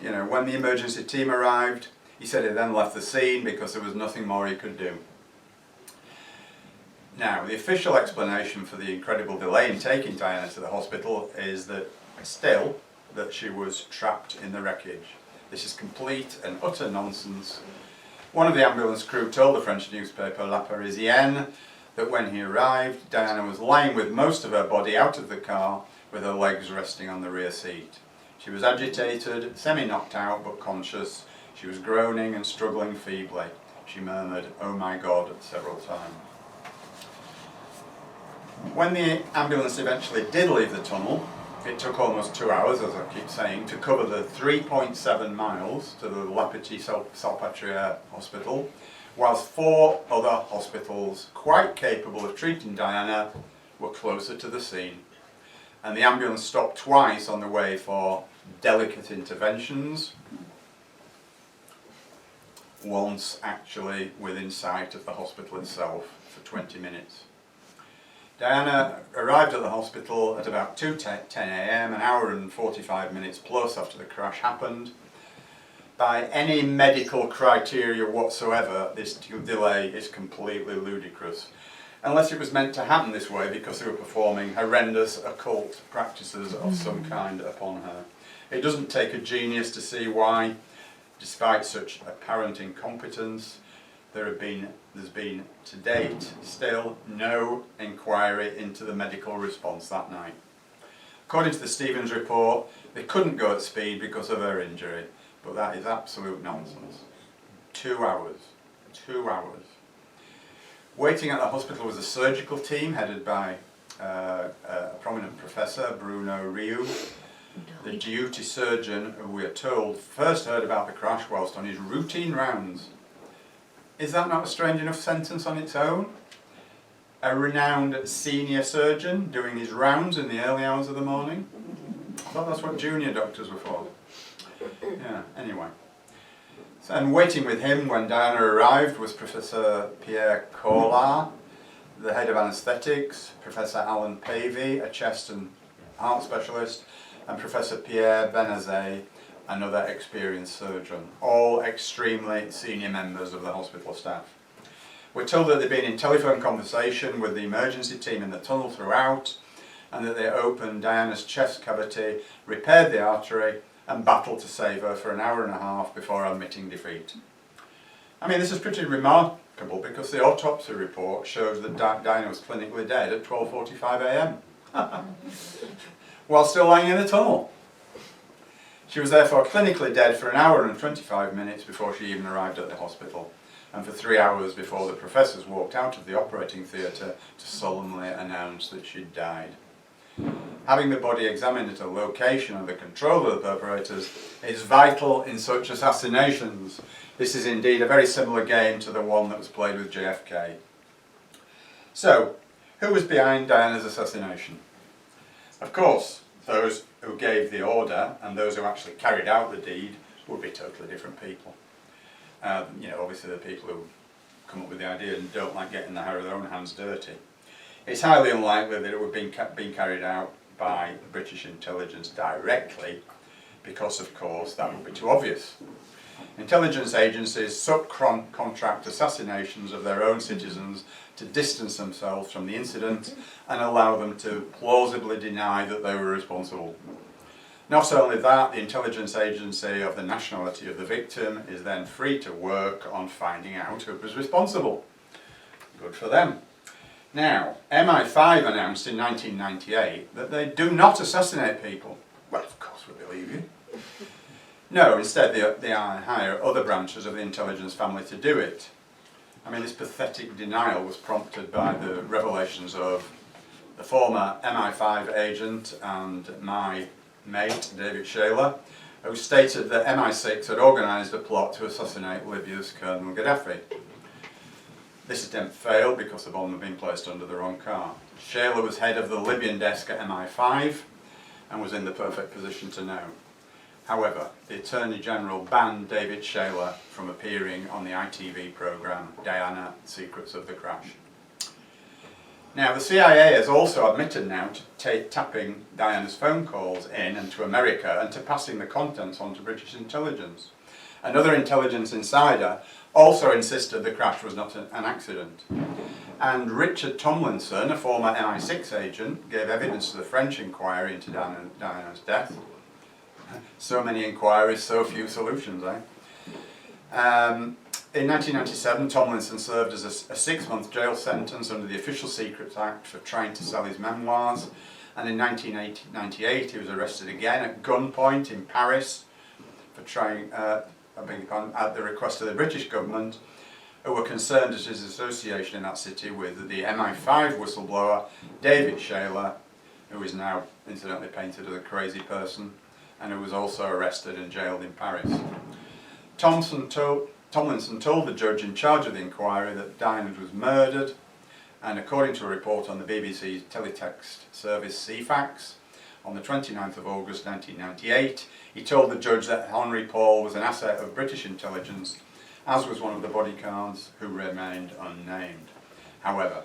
You know, when the emergency team arrived, he said he then left the scene because there was nothing more he could do. Now, the official explanation for the incredible delay in taking Diana to the hospital is that she was trapped in the wreckage. This is complete and utter nonsense. One of the ambulance crew told the French newspaper La Parisienne that when he arrived, Diana was lying with most of her body out of the car, with her legs resting on the rear seat. She was agitated, semi-knocked out but conscious. She was groaning and struggling feebly. She murmured, "Oh my God," several times. When the ambulance eventually did leave the tunnel, it took almost 2 hours, as I keep saying, to cover the 3.7 miles to the Le Petit-Salpêtrière hospital, whilst 4 other hospitals, quite capable of treating Diana, were closer to the scene. And the ambulance stopped twice on the way for delicate interventions, once actually within sight of the hospital itself for 20 minutes. Diana arrived at the hospital at about 2:10 a.m, an hour and 45 minutes plus after the crash happened. By any medical criteria whatsoever, this delay is completely ludicrous. Unless it was meant to happen this way because they were performing horrendous occult practices of some kind upon her. It doesn't take a genius to see why, despite such apparent incompetence, there's been to date still no inquiry into the medical response that night. According to the Stevens report, they couldn't go at speed because of her injury, but that is absolute nonsense. 2 hours. 2 hours. Waiting at the hospital was a surgical team headed by a prominent professor, Bruno Riou. The duty surgeon, who we are told first heard about the crash whilst on his routine rounds. Is that not a strange enough sentence on its own? A renowned senior surgeon doing his rounds in the early hours of the morning? thought that's what junior doctors were for. Yeah, anyway. So, and waiting with him when Diana arrived was Professor Pierre Collard, the head of anaesthetics, Professor Alan Pavey, a chest and heart specialist, and Professor Pierre Benazet, another experienced surgeon, all extremely senior members of the hospital staff. We're told that they'd been in telephone conversation with the emergency team in the tunnel throughout, and that they opened Diana's chest cavity, repaired the artery, and battled to save her for an hour and a half before admitting defeat. I mean, this is pretty remarkable because the autopsy report shows that Diana was clinically dead at 12:45 a.m. while still lying in the tunnel. She was therefore clinically dead for an hour and 25 minutes before she even arrived at the hospital, and for 3 hours before the professors walked out of the operating theatre to solemnly announce that she'd died. Having the body examined at a location under control of the perpetrators is vital in such assassinations. This is indeed a very similar game to the one that was played with JFK. So, who was behind Diana's assassination? Of course, those who gave the order and those who actually carried out the deed would be totally different people. You know, obviously the people who come up with the idea and don't like getting their own hands dirty. It's highly unlikely that it would have been carried out by British intelligence directly, because of course that would be too obvious. Intelligence agencies subcontract assassinations of their own citizens to distance themselves from the incident and allow them to plausibly deny that they were responsible. Not only that, the intelligence agency of the nationality of the victim is then free to work on finding out who was responsible. Good for them. Now, MI5 announced in 1998 that they do not assassinate people. Well, of course we believe you. No, instead they hire other branches of the intelligence family to do it. I mean, this pathetic denial was prompted by the revelations of the former MI5 agent and my mate, David Shaler, who stated that MI6 had organised a plot to assassinate Libya's Colonel Gaddafi. This attempt failed because the bomb had been placed under the wrong car. Shaler was head of the Libyan desk at MI5 and was in the perfect position to know. However, the Attorney General banned David Shaler from appearing on the ITV programme Diana, Secrets of the Crash. Now, the CIA has also admitted now to tapping Diana's phone calls in and to America and to passing the contents on to British intelligence. Another intelligence insider also insisted the crash was not an accident. And Richard Tomlinson, a former MI6 agent, gave evidence to the French inquiry into Diana's death. So many inquiries, so few solutions, eh? In 1997, Tomlinson served as a 6-month jail sentence under the Official Secrets Act for trying to sell his memoirs. And in 1998, he was arrested again at gunpoint in Paris for trying, at the request of the British government, who were concerned at his association in that city with the MI5 whistleblower David Shaler, who is now incidentally painted as a crazy person, and who was also arrested and jailed in Paris. Tomlinson told the judge in charge of the inquiry that Diana was murdered, and according to a report on the BBC's teletext service CFAX, on the 29th of August 1998, he told the judge that Henry Paul was an asset of British intelligence, as was one of the bodyguards who remained unnamed. However,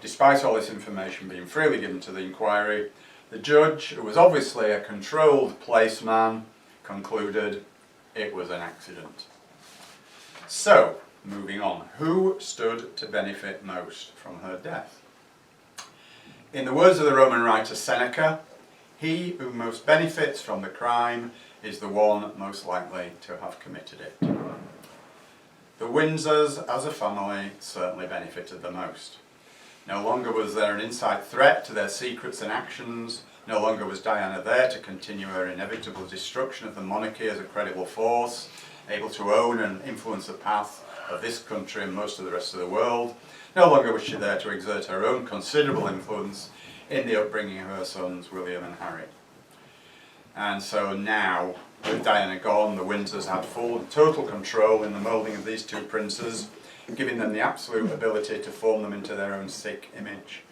despite all this information being freely given to the inquiry, the judge, who was obviously a controlled placeman, concluded it was an accident. So, moving on, who stood to benefit most from her death? In the words of the Roman writer Seneca, he who most benefits from the crime is the one most likely to have committed it. The Windsors, as a family, certainly benefited the most. No longer was there an inside threat to their secrets and actions. No longer was Diana there to continue her inevitable destruction of the monarchy as a credible force, able to own and influence the path of this country and most of the rest of the world. No longer was she there to exert her own considerable influence in the upbringing of her sons, William and Harry. And so now, with Diana gone, the Windsors had full and total control in the moulding of these two princes, giving them the absolute ability to form them into their own sick image.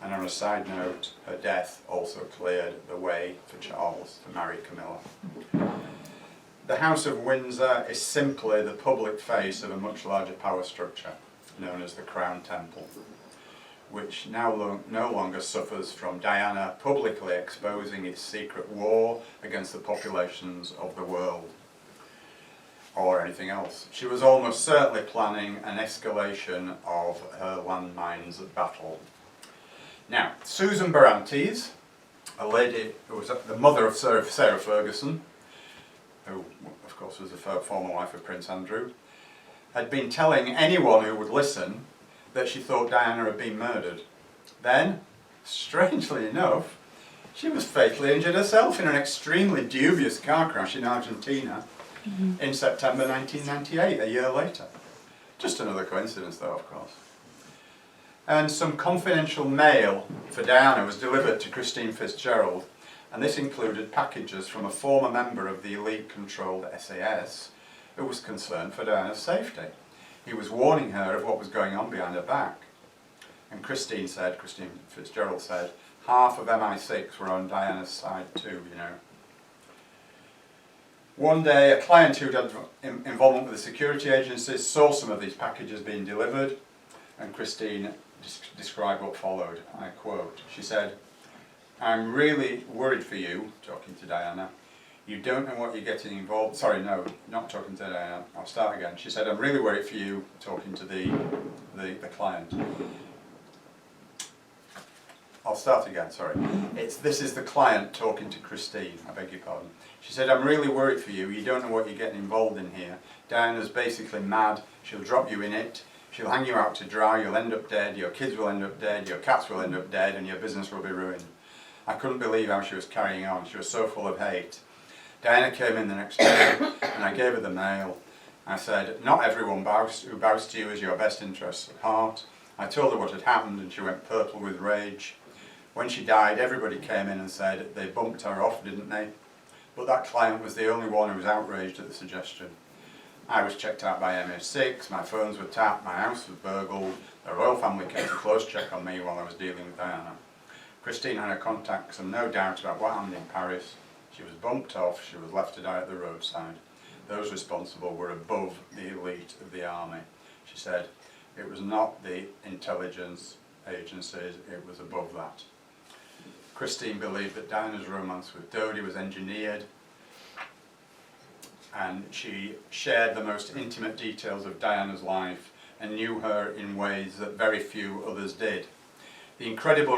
And on a side note, her death also cleared the way for Charles to marry Camilla. The House of Windsor is simply the public face of a much larger power structure known as the Crown Temple, which no longer suffers from Diana publicly exposing its secret war against the populations of the world, or anything else. She was almost certainly planning an escalation of her landmines battle. Now, Susan Barantes, a lady who was the mother of Sarah Ferguson, who of course was the former wife of Prince Andrew, had been telling anyone who would listen that she thought Diana had been murdered. Then, strangely enough, she was fatally injured herself in an extremely dubious car crash in Argentina in September 1998, a year later. Just another coincidence though, of course. And some confidential mail for Diana was delivered to Christine Fitzgerald, and this included packages from a former member of the elite-controlled SAS who was concerned for Diana's safety. He was warning her of what was going on behind her back. And Christine Fitzgerald said, half of MI6 were on Diana's side too, you know. One day, a client who'd had involvement with the security agencies saw some of these packages being delivered, and Christine described what followed. I quote, she said, "I'm really worried for you," talking to Diana. "You don't know what you're getting involved." Sorry, no, not talking to Diana. I'll start again. She said, "I'm really worried for you," talking to the client. I'll start again, sorry. This is the client talking to Christine, I beg your pardon. She said, "I'm really worried for you. You don't know what you're getting involved in here. Diana's basically mad. She'll drop you in it. She'll hang you out to dry. You'll end up dead. Your kids will end up dead. Your cats will end up dead. And your business will be ruined." I couldn't believe how she was carrying on. She was so full of hate. Diana came in the next day and I gave her the mail. I said, "Not everyone who bows to you is your best interests at heart." I told her what had happened and she went purple with rage. When she died, everybody came in and said they bumped her off, didn't they? But that client was the only one who was outraged at the suggestion. I was checked out by MI6, my phones were tapped, my house was burgled, the royal family came to close check on me while I was dealing with Diana. Christine had her contacts and no doubt about what happened in Paris. She was bumped off, she was left to die at the roadside. Those responsible were above the elite of the army. She said, it was not the intelligence agencies, it was above that. Christine believed that Diana's romance with Dodi was engineered, and she shared the most intimate details of Diana's life and knew her in ways that very few others did. The incredible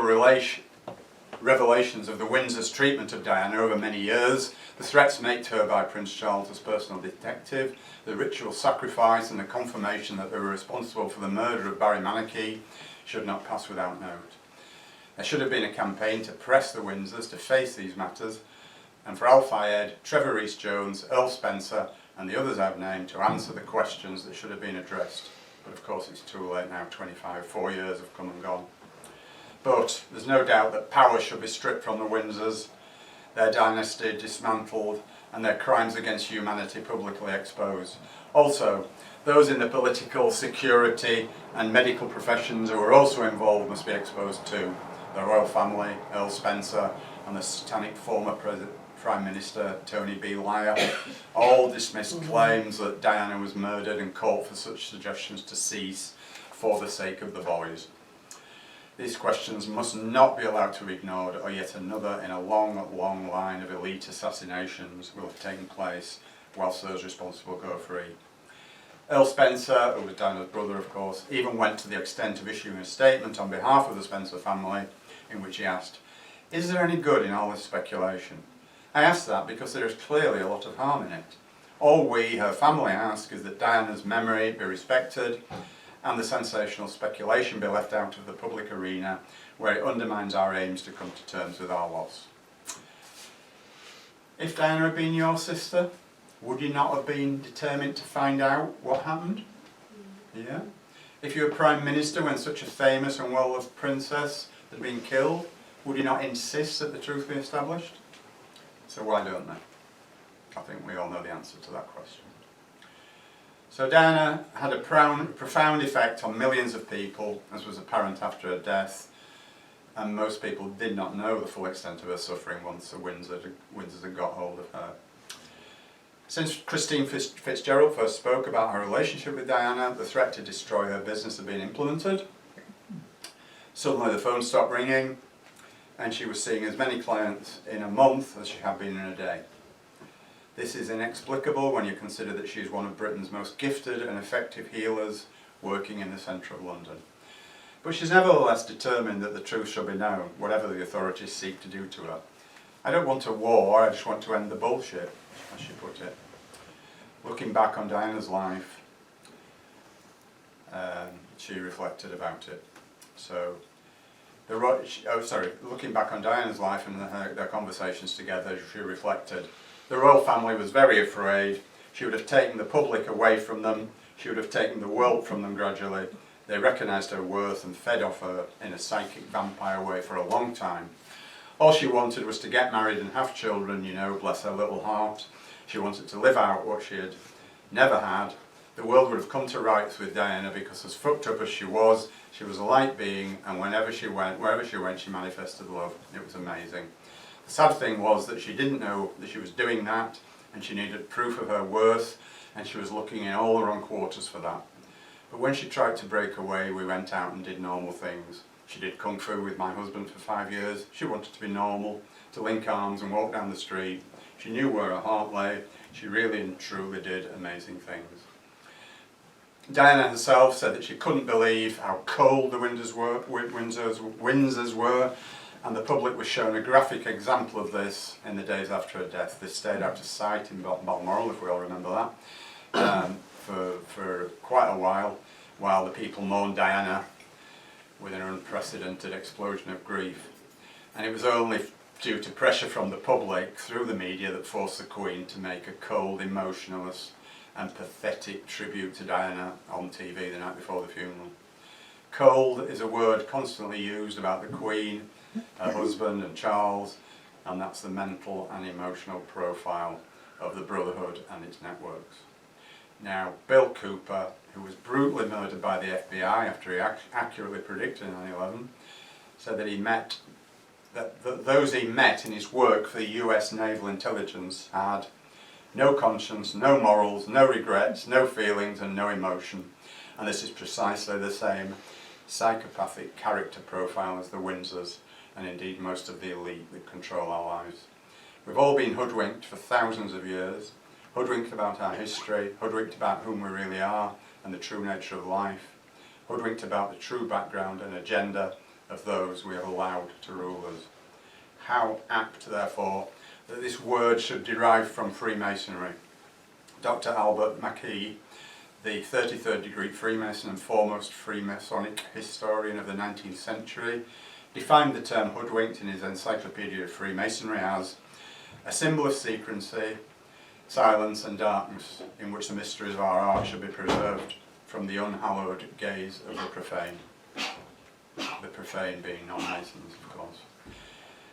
revelations of the Windsor's treatment of Diana over many years, the threats made to her by Prince Charles as personal detective, the ritual sacrifice and the confirmation that they were responsible for the murder of Barry Manakee should not pass without note. There should have been a campaign to press the Windsors to face these matters, and for Al Fayed, Trevor Rees-Jones, Earl Spencer and the others I've named to answer the questions that should have been addressed. But of course it's too late now, 4 years have come and gone. But there's no doubt that power should be stripped from the Windsors, their dynasty dismantled and their crimes against humanity publicly exposed. Also, those in the political, security and medical professions who are also involved must be exposed too. The royal family, Earl Spencer and the satanic former Prime Minister Tony B. Lyer all dismissed claims that Diana was murdered and called for such suggestions to cease for the sake of the boys. These questions must not be allowed to be ignored, or yet another in a long, long line of elite assassinations will have taken place whilst those responsible go free. Earl Spencer, who was Diana's brother of course, even went to the extent of issuing a statement on behalf of the Spencer family in which he asked, "Is there any good in all this speculation?" I ask that because there is clearly a lot of harm in it. All we, her family, ask is that Diana's memory be respected and the sensational speculation be left out of the public arena where it undermines our aims to come to terms with our loss. If Diana had been your sister, would you not have been determined to find out what happened? Yeah? If you were Prime Minister when such a famous and well-loved princess had been killed, would you not insist that the truth be established? So why don't they? I think we all know the answer to that question. So Diana had a profound effect on millions of people, as was apparent after her death. and most people did not know the full extent of her suffering once the Windsors had got hold of her. Since Christine Fitzgerald first spoke about her relationship with Diana, the threat to destroy her business had been implemented. Suddenly the phone stopped ringing, and she was seeing as many clients in a month as she had been in a day. This is inexplicable when you consider that she is one of Britain's most gifted and effective healers working in the centre of London. But she's nevertheless determined that the truth shall be known, whatever the authorities seek to do to her. I don't want a war, I just want to end the bullshit, as she put it. Looking back on Diana's life, she reflected about it. So, looking back on Diana's life and their conversations together, she reflected. The royal family was very afraid. She would have taken the public away from them. She would have taken the world from them gradually. They recognised her worth and fed off her in a psychic vampire way for a long time. All she wanted was to get married and have children, you know, bless her little heart. She wanted to live out what she had never had. The world would have come to rights with Diana because, as fucked up as she was a light being, and wherever she went, she manifested love. It was amazing. The sad thing was that she didn't know that she was doing that, and she needed proof of her worth, and she was looking in all the wrong quarters for that. But when she tried to break away, we went out and did normal things. She did kung fu with my husband for 5 years. She wanted to be normal, to link arms and walk down the street. She knew where her heart lay. She really and truly did amazing things. Diana herself said that she couldn't believe how cold the Windsors were, and the public was shown a graphic example of this in the days after her death. This stayed out of sight in Balmoral, if we all remember that, for quite a while the people mourned Diana with an unprecedented explosion of grief. And it was only due to pressure from the public through the media that forced the Queen to make a cold, emotionless and pathetic tribute to Diana on TV the night before the funeral. Cold is a word constantly used about the Queen, her husband and Charles, and that's the mental and emotional profile of the Brotherhood and its networks. Now, Bill Cooper, who was brutally murdered by the FBI after he accurately predicted 9/11, said that those he met in his work for the US Naval Intelligence had no conscience, no morals, no regrets, no feelings and no emotion. And this is precisely the same psychopathic character profile as the Windsors, and indeed most of the elite that control our lives. We've all been hoodwinked for thousands of years, hoodwinked about our history, hoodwinked about whom we really are and the true nature of life, hoodwinked about the true background and agenda of those we have allowed to rule us. How apt, therefore, that this word should derive from Freemasonry. Dr. Albert Mackey, the 33rd degree Freemason and foremost Freemasonic historian of the 19th century, defined the term hoodwinked in his Encyclopedia of Freemasonry as a symbol of secrecy, silence and darkness in which the mysteries of our art should be preserved from the unhallowed gaze of the profane. The profane being non-Masons, of course.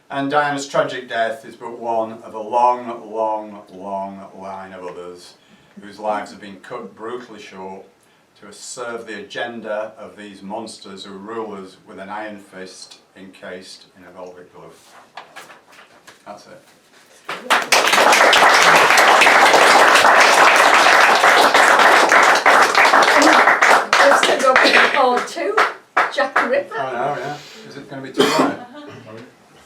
And Diana's tragic death is but one of a long, long, long line of others whose lives have been cut brutally short to serve the agenda of these monsters who rule us with an iron fist encased in a velvet glove. That's it. We've still got part 2, Jack the Ripper. Oh no, yeah. Is it going to be too late?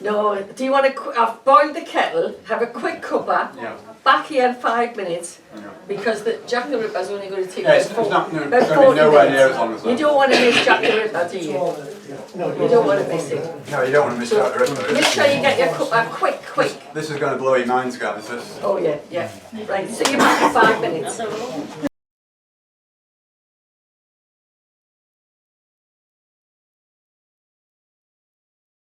No, do you want to, I've boiled the kettle, have a quick cuppa, Yeah. back here in 5 minutes, Yeah. because the Jack the Ripper's only going to take Yeah, it's about not about going to be 40 nowhere near minutes. as long as You that. don't want to miss Jack the Ripper, do you? You don't want to miss it. No, you don't want to miss So, out the rest of make it. sure you get your cuppa quick. This is going to blow your minds, guys. This. Oh yeah. Right, see you back in 5 minutes.